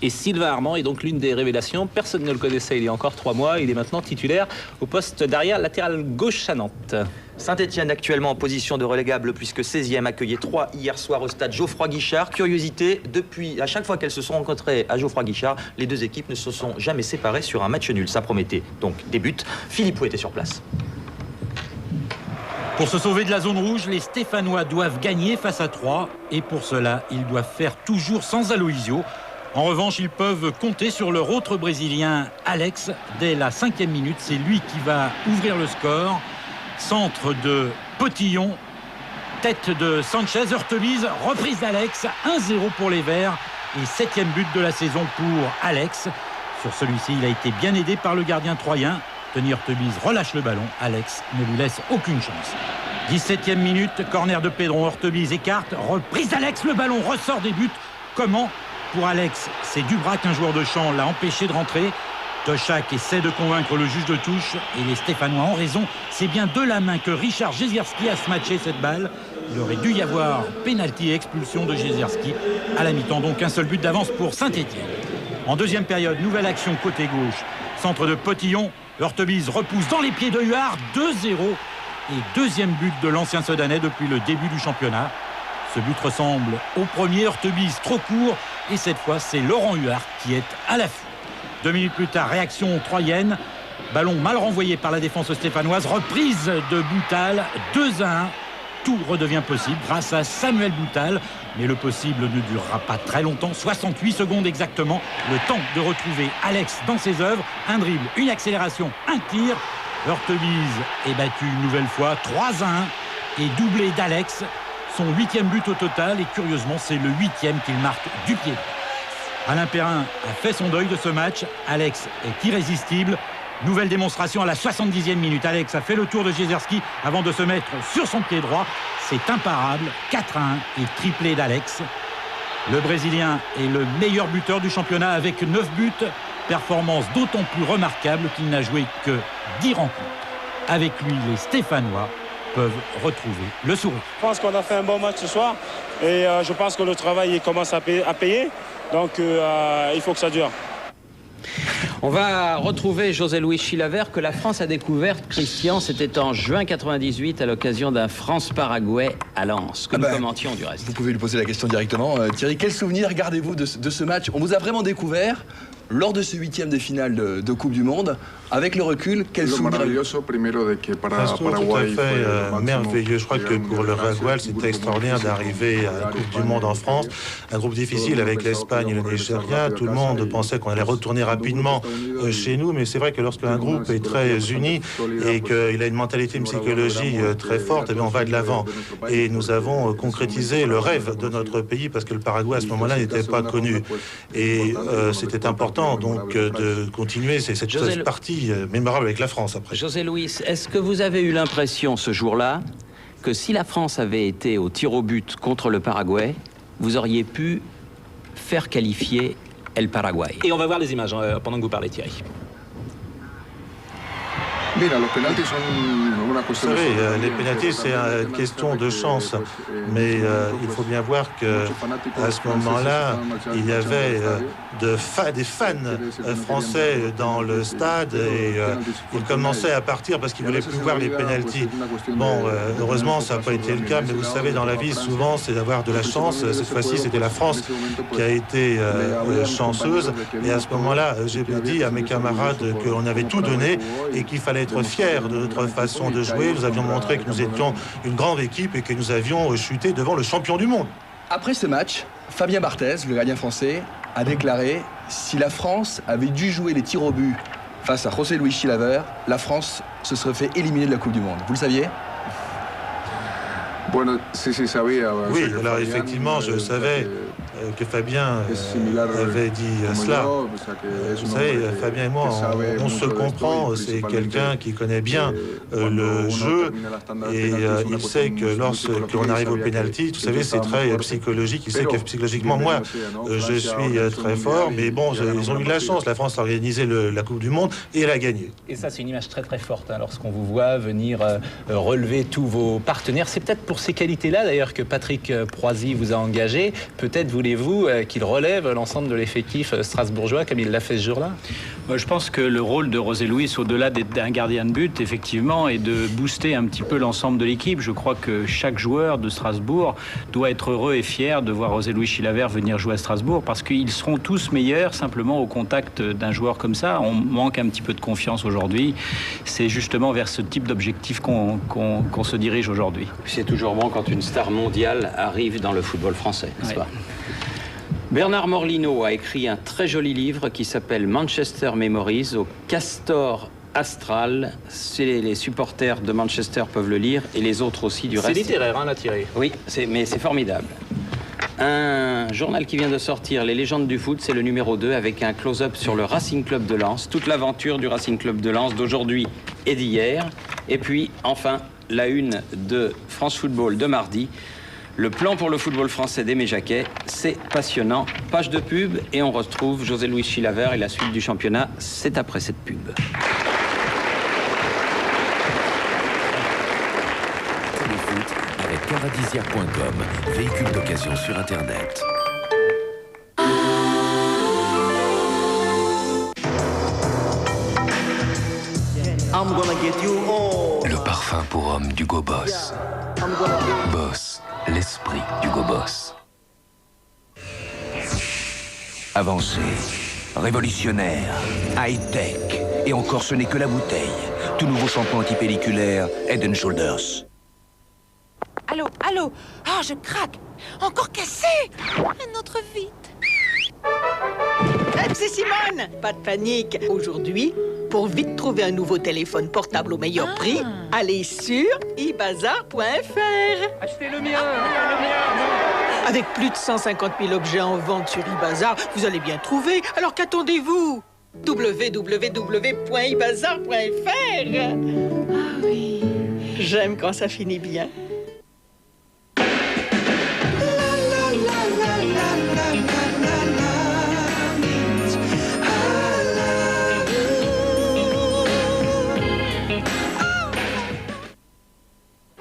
Et Sylvain Armand est donc l'une des révélations. Personne ne le connaissait il y a encore 3 mois. Il est maintenant titulaire au poste d'arrière latéral gauche à Nantes. Saint-Etienne actuellement en position de relégable puisque 16e accueillait 3 hier soir au stade Geoffroy-Guichard. Curiosité, depuis à chaque fois qu'elles se sont rencontrées à Geoffroy-Guichard, les deux équipes ne se sont jamais séparées sur un match nul. Ça promettait donc des buts. Philippe Pouet était sur place. Pour se sauver de la zone rouge, les Stéphanois doivent gagner face à 3 et pour cela, ils doivent faire toujours sans Aloisio. En revanche, ils peuvent compter sur leur autre Brésilien, Alex. Dès la 5e minute, c'est lui qui va ouvrir le score. Centre de Potillon, tête de Sanchez, Hurtebise, reprise d'Alex, 1-0 pour les Verts et 7e but de la saison pour Alex. Sur celui-ci, il a été bien aidé par le gardien troyen. Tony Hurtebise relâche le ballon, Alex ne lui laisse aucune chance. 17e minute, corner de Pedron, Hurtebise écarte, reprise d'Alex, le ballon ressort des buts. Comment? Pour Alex, c'est Dubrac, un joueur de champ, l'a empêché de rentrer. Tochak essaie de convaincre le juge de touche et les Stéphanois ont raison. C'est bien de la main que Richard Jezierski a smatché cette balle. Il aurait dû y avoir pénalty et expulsion de Jezierski. À la mi-temps, donc un seul but d'avance pour Saint-Etienne. En deuxième période, nouvelle action côté gauche. Centre de Potillon. Hurtebise repousse dans les pieds de Huard. 2-0. Et deuxième but de l'ancien Sedanais depuis le début du championnat. Ce but ressemble au premier. Hurtebise trop court. Et cette fois, c'est Laurent Huard qui est à l'affût. 2 minutes plus tard, réaction troyenne. Ballon mal renvoyé par la défense stéphanoise. Reprise de Boutal. 2-1. Tout redevient possible grâce à Samuel Boutal. Mais le possible ne durera pas très longtemps. 68 secondes exactement. Le temps de retrouver Alex dans ses œuvres. Un dribble, une accélération, un tir. Hurtebise est battu une nouvelle fois. 3-1 et doublé d'Alex. Son 8e but au total. Et curieusement, c'est le 8e qu'il marque du pied. Alain Perrin a fait son deuil de ce match. Alex est irrésistible. Nouvelle démonstration à la 70e minute. Alex a fait le tour de Jezierski avant de se mettre sur son pied droit. C'est imparable. 4-1 et triplé d'Alex. Le Brésilien est le meilleur buteur du championnat avec 9 buts. Performance d'autant plus remarquable qu'il n'a joué que 10 rencontres. Avec lui, les Stéphanois peuvent retrouver le sourire. Je pense qu'on a fait un bon match ce soir et je pense que le travail commence à payer. Donc il faut que ça dure. On va retrouver José Luis Chilavert que la France a découvert, Christian, c'était en juin 98 à l'occasion d'un France-Paraguay à Lens, que nous commentions du reste. Vous pouvez lui poser la question directement. Thierry, quel souvenir gardez-vous de ce match? On vous a vraiment découvert lors de ce 8e de finale de Coupe du Monde. Avec le recul, quel souvenir? Tout à fait merveilleux. Je crois que pour le Paraguay, c'était extraordinaire d'arriver à la Coupe du Monde en France. Un groupe difficile avec l'Espagne et le Nigeria. Tout le monde pensait qu'on allait retourner rapidement chez nous, mais c'est vrai que lorsqu'un groupe est très uni et qu'il a une mentalité, une psychologie très forte, eh bien on va de l'avant. Et nous avons concrétisé le rêve de notre pays parce que le Paraguay à ce moment-là n'était pas connu. Et c'était important donc de continuer cette partie mémorable avec la France après. José Luis, est-ce que vous avez eu l'impression ce jour-là que si la France avait été au tir au but contre le Paraguay, vous auriez pu faire qualifier El Paraguay? Et on va voir les images pendant que vous parlez, Thierry. Vous savez, les pénaltys, c'est une question de chance. Mais il faut bien voir qu'à ce moment-là, il y avait des fans français dans le stade et ils commençaient à partir parce qu'ils ne voulaient plus voir les pénaltys. Bon, heureusement, ça n'a pas été le cas, mais vous savez, dans la vie, souvent, c'est d'avoir de la chance. Cette fois-ci, c'était la France qui a été chanceuse. Et à ce moment-là, j'ai dit à mes camarades qu'on avait tout donné et qu'il fallait être fiers de notre façon de jouer. Nous avions montré que nous étions une grande équipe et que nous avions chuté devant le champion du monde. Après ce match, Fabien Barthez, le gardien français, a déclaré « Si la France avait dû jouer les tirs au but face à José Luis Chilavert, la France se serait fait éliminer de la Coupe du Monde. » Vous le saviez ? Oui, alors effectivement, je savais que Fabien avait dit cela. Vous savez, Fabien et moi, on se comprend. C'est quelqu'un qui connaît bien le jeu et il sait que lorsqu'on arrive au pénalty, vous savez, c'est très psychologique. Il sait que psychologiquement, moi, je suis très fort, mais bon, ils ont eu de la chance. La France a organisé la Coupe du Monde et elle a gagné. Et ça, c'est une image très très forte, hein, lorsqu'on vous voit venir relever tous vos partenaires. C'est peut-être pour ces qualités-là, d'ailleurs, que Patrick Proisy vous a engagé. Peut-être voulez-vous qu'il relève l'ensemble de l'effectif strasbourgeois comme il l'a fait ce jour-là ? Moi, je pense que le rôle de José Luis, au-delà d'un gardien de but, effectivement, est de booster un petit peu l'ensemble de l'équipe. Je crois que chaque joueur de Strasbourg doit être heureux et fier de voir José Luis Chilavert venir jouer à Strasbourg parce qu'ils seront tous meilleurs simplement au contact d'un joueur comme ça. On manque un petit peu de confiance aujourd'hui. C'est justement vers ce type d'objectif qu'on se dirige aujourd'hui. C'est toujours bon quand une star mondiale arrive dans le football français, n'est-ce pas ? Bernard Morlino a écrit un très joli livre qui s'appelle Manchester Memories au Castor Astral. Les supporters de Manchester peuvent le lire et les autres aussi du reste. C'est littéraire, hein, la tirée. Oui, mais c'est formidable. Un journal qui vient de sortir, Les légendes du foot, c'est le numéro 2 avec un close-up sur le Racing Club de Lens, toute l'aventure du Racing Club de Lens d'aujourd'hui et d'hier. Et puis, enfin, la une de France Football de mardi. Le plan pour le football français d'Aimé Jacquet, c'est passionnant. Page de pub et on retrouve José Luis Chilavert et la suite du championnat, c'est après cette pub. Téléfoot avec Caradisia.com, véhicule d'occasion sur Internet. Le parfum pour homme d'Hugo Boss. Boss, l'esprit d'Hugo Boss. Avancé, révolutionnaire, high-tech. Et encore, ce n'est que la bouteille. Tout nouveau shampoing antipelliculaire Head & Shoulders. Allô, allô. Ah, je craque. Encore cassé. Un autre vite. C'est Simone. Pas de panique. Aujourd'hui, pour vite trouver un nouveau téléphone portable au meilleur prix, allez sur ibazar.fr. Achetez le mien, le mien. Avec plus de 150 000 objets en vente sur iBazar, vous allez bien trouver. Alors qu'attendez-vous ? www.ibazar.fr. Ah oui. J'aime quand ça finit bien.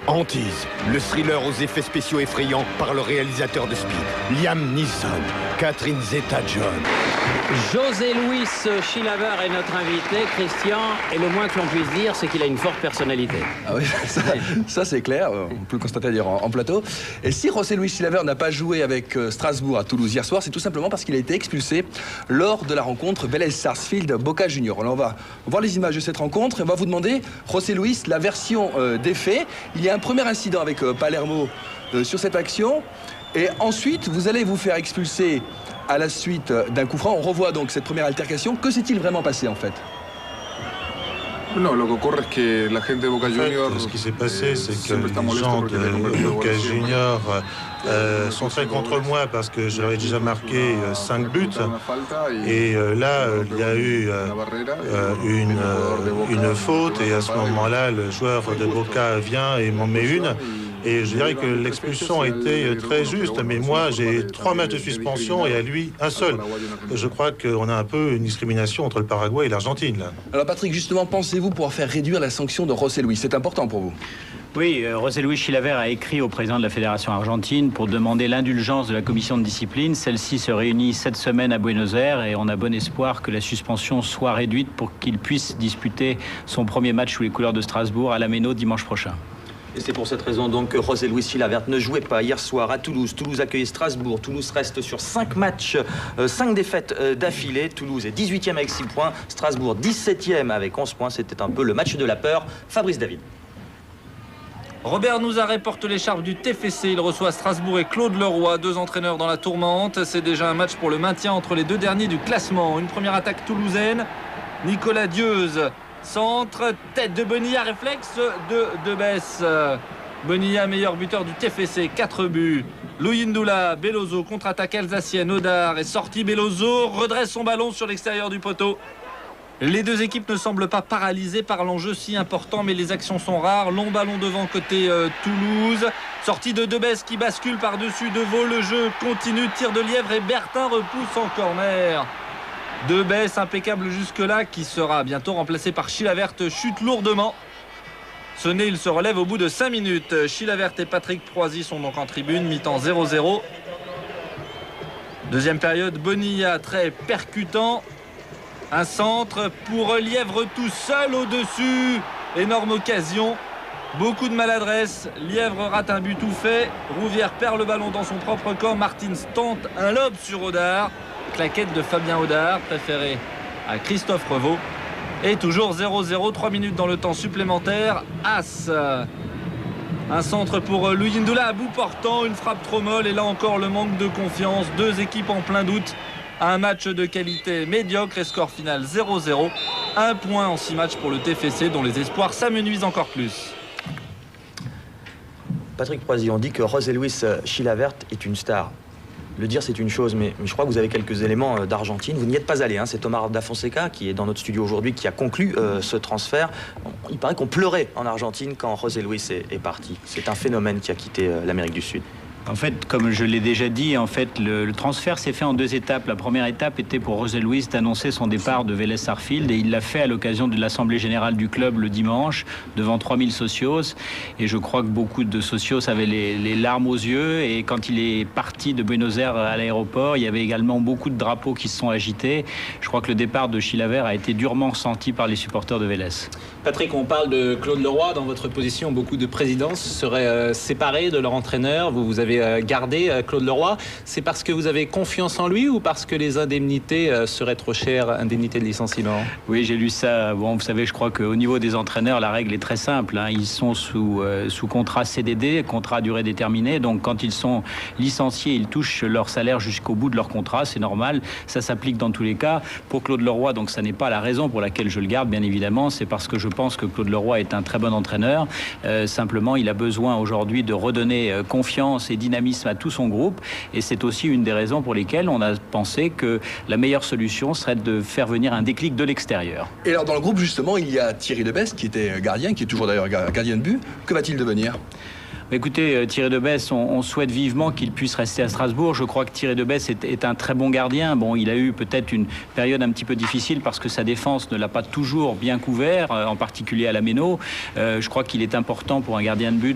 Hantise, le thriller aux effets spéciaux effrayants par le réalisateur de Speed, Liam Neeson, Catherine Zeta-Jones. José Luis Chilavert est notre invité, Christian, et le moins que l'on puisse dire, c'est qu'il a une forte personnalité. Ah oui, ça c'est clair, on peut le constater d'ailleurs en plateau. Et si José Luis Chilavert n'a pas joué avec Strasbourg à Toulouse hier soir, c'est tout simplement parce qu'il a été expulsé lors de la rencontre Vélez-Sarsfield-Boca Juniors. Alors on va voir les images de cette rencontre et on va vous demander, José Luis, la version des faits. Il y a un premier incident avec Palermo sur cette action et ensuite vous allez vous faire expulser à la suite d'un coup franc. On revoit donc cette première altercation. Que s'est-il vraiment passé en fait? Ce qui s'est passé, c'est que les gens de Boca Juniors sont très contre moi parce que j'avais déjà marqué 5 buts. Et là, il y a eu une faute et à ce moment-là, le joueur de Boca vient et m'en met une. Et je dirais que l'expulsion a été très juste, mais moi j'ai 3 matchs de suspension et à lui un seul. Je crois qu'on a un peu une discrimination entre le Paraguay et l'Argentine là. Alors Patrick, justement, pensez-vous pouvoir faire réduire la sanction de José Luis? C'est important pour vous? Oui, José Luis Chilavert a écrit au président de la Fédération argentine pour demander l'indulgence de la commission de discipline. Celle-ci se réunit cette semaine à Buenos Aires et on a bon espoir que la suspension soit réduite pour qu'il puisse disputer son premier match sous les couleurs de Strasbourg à la Méno dimanche prochain. Et c'est pour cette raison donc que José Luis Chilavert ne jouait pas hier soir à Toulouse. Toulouse accueillait Strasbourg. Toulouse reste sur 5 matchs, 5 défaites d'affilée. Toulouse est 18e avec 6 points. Strasbourg 17e avec 11 points. C'était un peu le match de la peur. Fabrice David. Robert Nouzaré porte l'écharpe du TFC. Il reçoit Strasbourg et Claude Leroy, 2 entraîneurs dans la tourmente. C'est déjà un match pour le maintien entre les 2 derniers du classement. Une première attaque toulousaine. Nicolas Dieuze, centre, tête de Bonilla, réflexe de Debesse. Bonilla, meilleur buteur du TFC, 4 buts. Luyindula, Bellozo, contre-attaque alsacienne. Odar est sorti, Bellozo redresse son ballon sur l'extérieur du poteau. Les 2 équipes ne semblent pas paralysées par l'enjeu si important, mais les actions sont rares. Long ballon devant côté Toulouse. Sortie de Debesse qui bascule par-dessus Deveau. Le jeu continue, tir de Lièvre et Bertin repousse en corner. Debesse, impeccable jusque-là, qui sera bientôt remplacé par Chilavert, chute lourdement. Sonné, il se relève au bout de 5 minutes. Chilavert et Patrick Proisy sont donc en tribune, mi-temps 0-0. Deuxième période, Bonilla très percutant. Un centre pour Lièvre tout seul au-dessus. Énorme occasion. Beaucoup de maladresse. Lièvre rate un but tout fait. Rouvière perd le ballon dans son propre camp. Martins tente un lob sur Odar. Claquette de Fabien Odar, préféré à Christophe Revaux. Et toujours 0-0, 3 minutes dans le temps supplémentaire. As. Un centre pour Luyindula à bout portant. Une frappe trop molle. Et là encore le manque de confiance. 2 équipes en plein doute. Un match de qualité médiocre et score final 0-0. 1 point en 6 matchs pour le TFC dont les espoirs s'amenuisent encore plus. Patrick Proisy, on dit que José Luis Chilavert est une star. Le dire, c'est une chose, mais je crois que vous avez quelques éléments d'Argentine. Vous n'y êtes pas allé, hein. C'est Omar Da Fonseca qui est dans notre studio aujourd'hui qui a conclu ce transfert. Il paraît qu'on pleurait en Argentine quand José Luis est parti. C'est un phénomène qui a quitté l'Amérique du Sud. En fait, comme je l'ai déjà dit, en fait, le transfert s'est fait en 2 étapes. La première étape était pour José Luis d'annoncer son départ de Vélez Sarsfield et il l'a fait à l'occasion de l'Assemblée générale du club le dimanche devant 3000 socios. Et je crois que beaucoup de socios avaient les larmes aux yeux. Et quand il est parti de Buenos Aires à l'aéroport, il y avait également beaucoup de drapeaux qui se sont agités. Je crois que le départ de Chilavert a été durement ressenti par les supporters de Vélez. Patrick, on parle de Claude Leroy. Dans votre position, beaucoup de présidents seraient séparés de leur entraîneur. Vous avez gardé Claude Leroy. C'est parce que vous avez confiance en lui ou parce que les indemnités seraient trop chères, indemnités de licenciement? Oui, j'ai lu ça. Bon, vous savez, je crois qu'au niveau des entraîneurs, la règle est très simple, hein. Ils sont sous contrat CDD, contrat à durée déterminée. Donc, quand ils sont licenciés, ils touchent leur salaire jusqu'au bout de leur contrat. C'est normal. Ça s'applique dans tous les cas. Pour Claude Leroy, donc, ça n'est pas la raison pour laquelle je le garde, bien évidemment. C'est parce que je pense que Claude Leroy est un très bon entraîneur. Simplement, il a besoin aujourd'hui de redonner confiance et dynamisme à tout son groupe. Et c'est aussi une des raisons pour lesquelles on a pensé que la meilleure solution serait de faire venir un déclic de l'extérieur. Et alors, dans le groupe, justement, il y a Thierry Debesse, qui était gardien, qui est toujours d'ailleurs gardien de but. Que va-t-il devenir ? Écoutez, Thierry Debesse, on souhaite vivement qu'il puisse rester à Strasbourg. Je crois que Thierry Debesse est un très bon gardien. Bon, il a eu peut-être une période un petit peu difficile parce que sa défense ne l'a pas toujours bien couvert, en particulier à la Méno. Je crois qu'il est important pour un gardien de but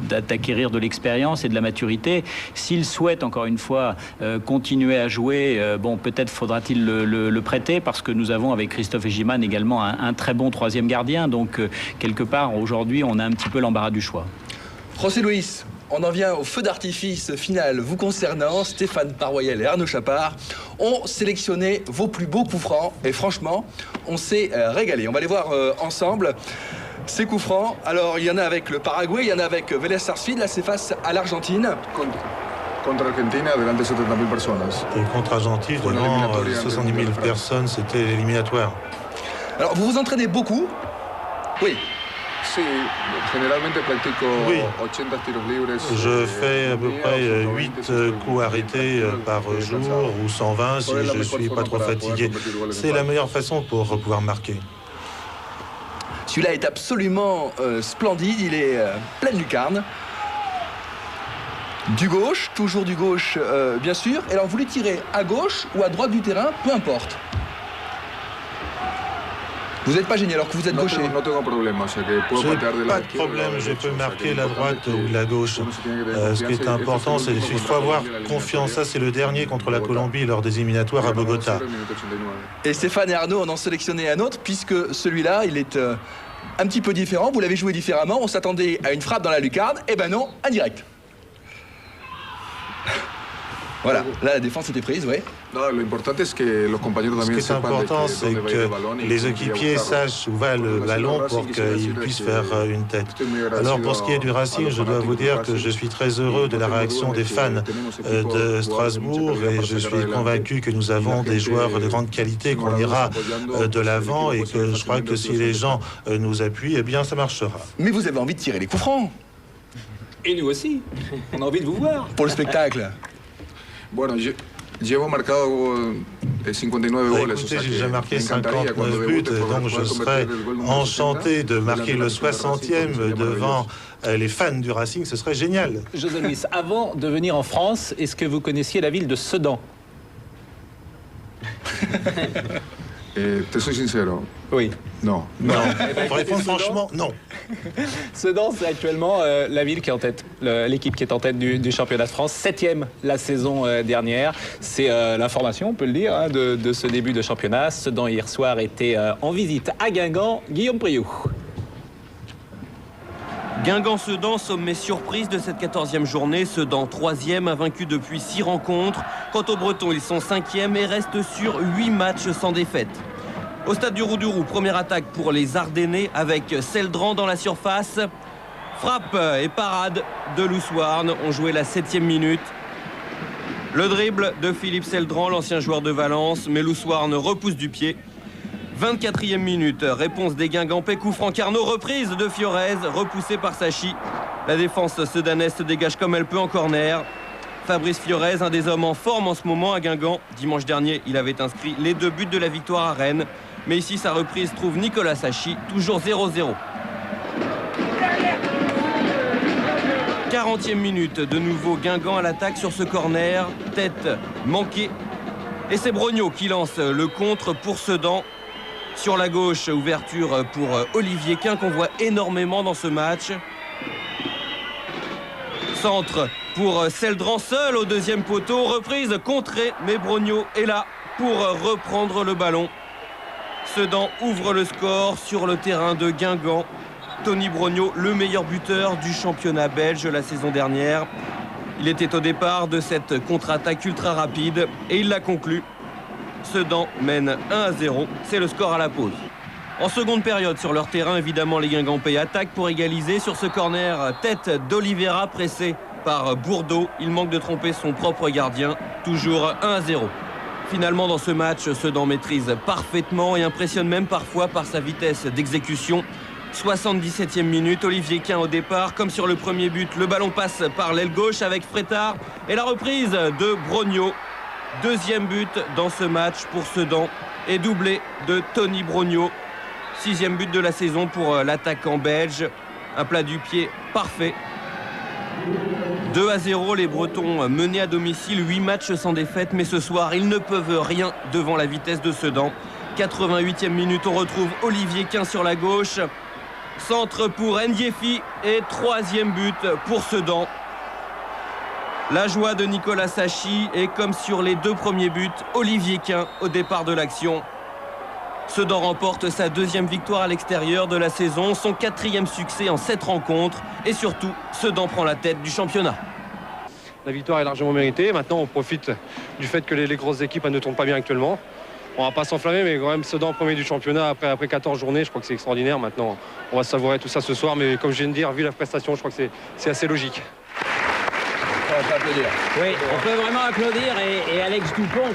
d'acquérir de l'expérience et de la maturité. S'il souhaite, encore une fois, continuer à jouer, bon, peut-être faudra-t-il le prêter parce que nous avons avec Christophe Egiman également un très bon troisième gardien. Donc, quelque part, aujourd'hui, on a un petit peu l'embarras du choix. José Luis, on en vient au feu d'artifice final vous concernant. Stéphane Paroyel et Arnaud Chapard ont sélectionné vos plus beaux coups francs et franchement, on s'est régalé. On va les voir ensemble. Ces coups francs, alors il y en a avec le Paraguay, il y en a avec Vélez Sarsfield, là c'est face à l'Argentine. Contre Argentina, devant 70 000 personnes. Et contre Argentine, devant 70 000 personnes, c'était éliminatoire. Alors vous vous entraînez beaucoup? Oui. Oui, je fais à peu près 8 coups arrêtés par jour ou 120 si je ne suis pas trop fatigué. C'est la meilleure façon pour pouvoir marquer. Celui-là est absolument splendide, il est plein de lucarne. Du gauche, toujours du gauche, bien sûr. Et alors, vous voulez tirer à gauche ou à droite du terrain, peu importe. Vous n'êtes pas gêné alors que vous êtes gaucher. J'ai pas de problème, je peux marquer la droite ou la gauche. Ce qui est important, c'est qu'il faut avoir confiance. Ça, c'est le dernier contre la Colombie lors des éliminatoires à Bogota. Et Stéphane et Arnaud en ont sélectionné un autre, puisque celui-là, il est un petit peu différent. Vous l'avez joué différemment. On s'attendait à une frappe dans la lucarne. Eh ben non, indirect. Voilà, là la défense était prise, oui. Ce qui est important, c'est que les équipiers sachent où va le ballon pour qu'ils puissent faire une tête. Alors pour ce qui est du Racing, je dois vous dire que je suis très heureux de la réaction des fans de Strasbourg et je suis convaincu que nous avons des joueurs de grande qualité, qu'on ira de l'avant et que je crois que si les gens nous appuient, eh bien ça marchera. Mais vous avez envie de tirer les coups francs. Et nous aussi, on a envie de vous voir. Pour le spectacle. Bueno, llevo marcado 59 goles. Écoutez, j'ai déjà marqué 59 buts, donc je serais enchanté de marquer le 60e devant les fans du Racing, ce serait génial. José Luis, avant de venir en France, est-ce que vous connaissiez la ville de Sedan? Te soy sincero. Oui. Non. Non. Pour répondre franchement, non. Sedan, c'est actuellement la ville qui est en tête, l'équipe qui est en tête du championnat de France, 7e la saison dernière. C'est l'information, on peut le dire, hein, de ce début de championnat. Sedan, hier soir, était en visite à Guingamp. Guillaume Priou. Guingamp-Sedan, sommet surprise de cette 14e journée. Sedan 3e, invaincu depuis 6 rencontres. Quant aux Bretons, ils sont 5e et restent sur 8 matchs sans défaite. Au stade du Roux-du-Roux, première attaque pour les Ardennais avec Seldran dans la surface. Frappe et parade de Loussoirne. On jouait la 7e minute. Le dribble de Philippe Seldran, l'ancien joueur de Valence, mais Loussoirne repousse du pied. 24e minute, réponse des Guingampais, coup franc Carnot, reprise de Fiorez, repoussée par Sachi. La défense sedanaise se dégage comme elle peut en corner. Fabrice Fiorez, un des hommes en forme en ce moment à Guingamp. Dimanche dernier, il avait inscrit les 2 buts de la victoire à Rennes. Mais ici, sa reprise trouve Nicolas Sachi, toujours 0-0. 40e minute, de nouveau Guingamp à l'attaque sur ce corner. Tête manquée. Et c'est Brognaud qui lance le contre pour Sedan. Sur la gauche, ouverture pour Olivier Quin qu'on voit énormément dans ce match. Centre pour Seldran seul au 2e poteau. Reprise contrée, mais Brognaud est là pour reprendre le ballon. Sedan ouvre le score sur le terrain de Guingamp. Tony Brognaud, le meilleur buteur du championnat belge la saison dernière. Il était au départ de cette contre-attaque ultra rapide et il l'a conclu. Sedan mène 1-0, c'est le score à la pause. En seconde période sur leur terrain, évidemment les Guingampais attaquent pour égaliser sur ce corner. Tête d'Oliveira pressé par Bourdeau. Il manque de tromper son propre gardien. Toujours 1-0. Finalement dans ce match, Sedan maîtrise parfaitement et impressionne même parfois par sa vitesse d'exécution. 77e minute, Olivier Quin au départ. Comme sur le premier but, le ballon passe par l'aile gauche avec Frétard. Et la reprise de Brognaud. 2e but dans ce match pour Sedan et doublé de Tony Brognaud. 6e but de la saison pour l'attaquant belge. Un plat du pied parfait. 2-0, les Bretons menés à domicile, 8 matchs sans défaite, mais ce soir ils ne peuvent rien devant la vitesse de Sedan. 88e minute, on retrouve Olivier Quin sur la gauche. Centre pour Ndiefi et 3e but pour Sedan. La joie de Nicolas Sachi et comme sur les 2 premiers buts, Olivier Quin au départ de l'action. Sedan remporte sa 2e victoire à l'extérieur de la saison, son 4e succès en 7 rencontres et surtout, Sedan prend la tête du championnat. La victoire est largement méritée. Maintenant, on profite du fait que les grosses équipes ne tournent pas bien actuellement. On va pas s'enflammer, mais quand même Sedan premier du championnat après 14 journées, je crois que c'est extraordinaire. Maintenant, on va savourer tout ça ce soir, mais comme je viens de dire, vu la prestation, je crois que c'est assez logique. On peut applaudir. Oui, on peut vraiment applaudir. Et Alex Dupont,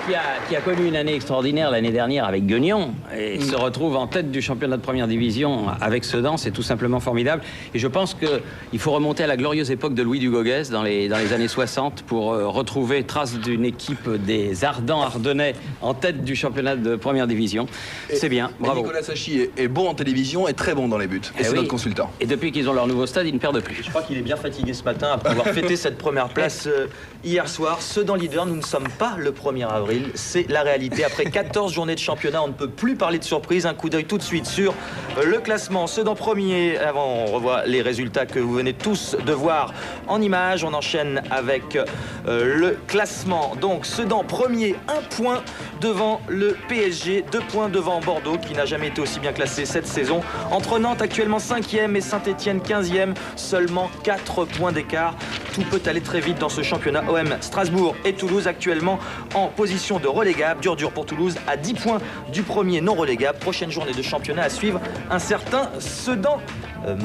qui a connu une année extraordinaire l'année dernière avec Guignon, et se retrouve en tête du championnat de première division avec Sedan, c'est tout simplement formidable. Et je pense qu'il faut remonter à la glorieuse époque de Louis Dugauguez dans les années 60 pour retrouver trace d'une équipe des Ardents Ardennais en tête du championnat de première division. C'est bien, bravo. Nicolas Sachi est bon en télévision et très bon dans les buts. Et c'est notre consultant. Et depuis qu'ils ont leur nouveau stade, ils ne perdent plus. Je crois qu'il est bien fatigué ce matin après avoir fêté cette première place passe hier soir. Sedan leader, nous ne sommes pas le 1er avril. C'est la réalité. Après 14 journées de championnat, on ne peut plus parler de surprise. Un coup d'œil tout de suite sur le classement. Sedan premier. Avant, on revoit les résultats que vous venez tous de voir en images. On enchaîne avec le classement. Donc, Sedan premier, 1 point devant le PSG, 2 points devant Bordeaux, qui n'a jamais été aussi bien classé cette saison. Entre Nantes, actuellement 5e, et Saint-Etienne, 15e. Seulement 4 points d'écart. Tout peut aller très vite dans ce championnat. OM, Strasbourg et Toulouse actuellement en position de relégable. Dur pour Toulouse à 10 points du premier non relégable. Prochaine journée de championnat à suivre. Un certain Sedan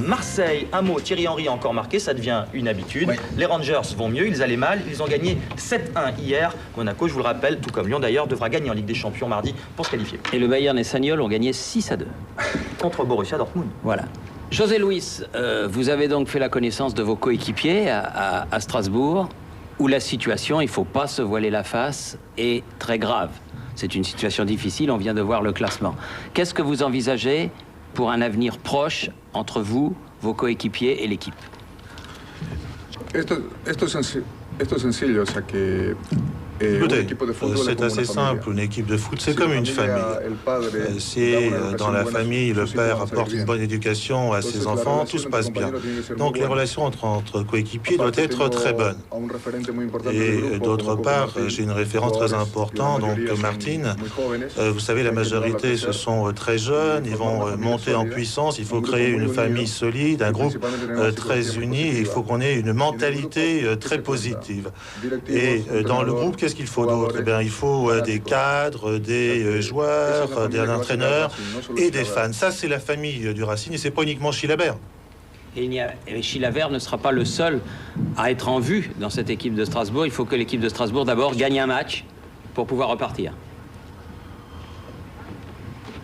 Marseille. Un mot, Thierry Henry a encore marqué, ça devient une habitude. Oui. Les Rangers vont mieux, ils allaient mal. Ils ont gagné 7-1 hier. Monaco, je vous le rappelle, tout comme Lyon d'ailleurs, devra gagner en Ligue des Champions mardi pour se qualifier. Et le Bayern et Sagnol ont gagné 6-2. Contre Borussia Dortmund. Voilà. José Luis, vous avez donc fait la connaissance de vos coéquipiers à Strasbourg, où la situation, il ne faut pas se voiler la face, est très grave. C'est une situation difficile, on vient de voir le classement. Qu'est-ce que vous envisagez pour un avenir proche entre vous, vos coéquipiers et l'équipe? Esto es sencillo, o sea que Écoutez, c'est assez simple, une équipe de foot, c'est comme une famille. Si dans la famille, le père apporte une bonne éducation à ses enfants, tout se passe bien. Donc les relations entre coéquipiers doivent être très bonnes. Et d'autre part, j'ai une référence très importante, donc Martine. Vous savez, la majorité, ce sont très jeunes, ils vont monter en puissance, il faut créer une famille solide, un groupe très uni, il faut qu'on ait une mentalité très positive. Et dans le groupe, qu'est-ce qu'il faut d'autre? Eh bien, il faut des cadres, des joueurs, des entraîneurs et des fans. Ça, c'est la famille du Racing et c'est pas uniquement Chilavert. Et Chilavert ne sera pas le seul à être en vue dans cette équipe de Strasbourg. Il faut que l'équipe de Strasbourg, d'abord, gagne un match pour pouvoir repartir.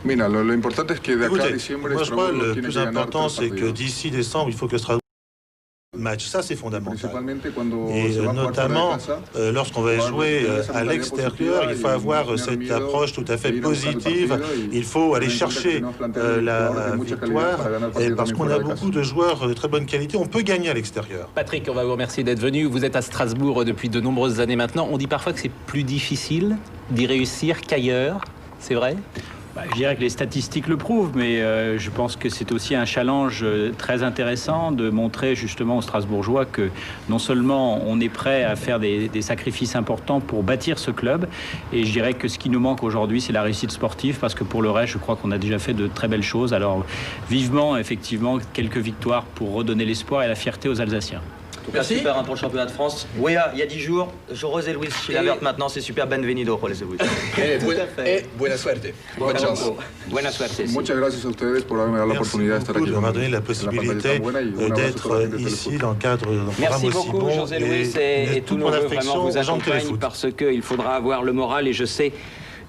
Écoutez, moi, je crois que le plus important, c'est que d'ici décembre, il faut que Strasbourg match, ça c'est fondamental. Et notamment, lorsqu'on va jouer à l'extérieur, il faut avoir cette approche tout à fait positive. Il faut aller chercher la victoire, et parce qu'on a beaucoup de joueurs de très bonne qualité, on peut gagner à l'extérieur. Patrick, on va vous remercier d'être venu. Vous êtes à Strasbourg depuis de nombreuses années maintenant. On dit parfois que c'est plus difficile d'y réussir qu'ailleurs. C'est vrai ? Je dirais que les statistiques le prouvent, mais je pense que c'est aussi un challenge très intéressant de montrer justement aux Strasbourgeois que non seulement on est prêt à faire des sacrifices importants pour bâtir ce club, et je dirais que ce qui nous manque aujourd'hui, c'est la réussite sportive, parce que pour le reste, je crois qu'on a déjà fait de très belles choses. Alors vivement, effectivement, quelques victoires pour redonner l'espoir et la fierté aux Alsaciens. En tout cas, super pour le championnat de France. Wea, il y a 10 jours, José Luis Chilavert, maintenant c'est super. Benvenido, José Luis. Buena suerte. Bonne chance. Buena suerte. Muchas gracias a ustedes por haberme dado la oportunidad de estar aquí. De m'avoir donné la possibilité d'être ici dans le cadre d'un programme aussi bon. Merci beaucoup, José Luis, et tous nos voeux vraiment vous accompagnent parce qu'il faudra avoir le moral, et je sais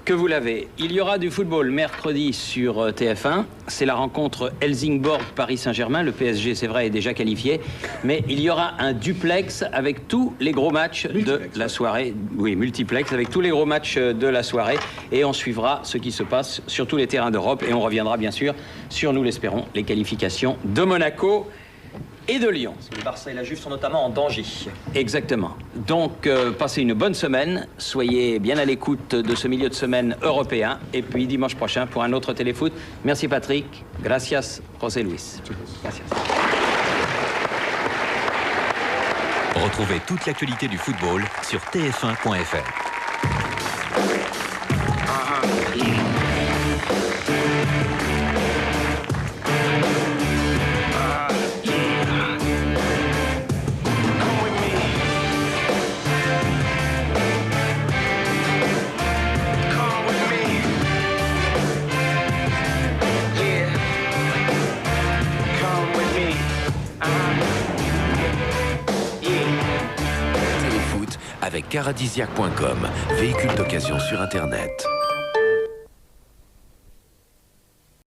que vous l'avez. Il y aura du football mercredi sur TF1. C'est la rencontre Helsingborg-Paris Saint-Germain. Le PSG, c'est vrai, est déjà qualifié. Mais il y aura un duplex avec tous les gros matchs de la soirée. Oui, multiplex avec tous les gros matchs de la soirée. Et on suivra ce qui se passe sur tous les terrains d'Europe. Et on reviendra bien sûr sur, nous l'espérons, les qualifications de Monaco et de Lyon. Le Barça et la Juve sont notamment en danger. Exactement. Donc, passez une bonne semaine. Soyez bien à l'écoute de ce milieu de semaine européen. Et puis, dimanche prochain, pour un autre téléfoot. Merci, Patrick. Gracias, José Luis. Gracias. Retrouvez toute l'actualité du football sur tf1.fr. Avec Caradisiac.com, véhicule d'occasion sur Internet.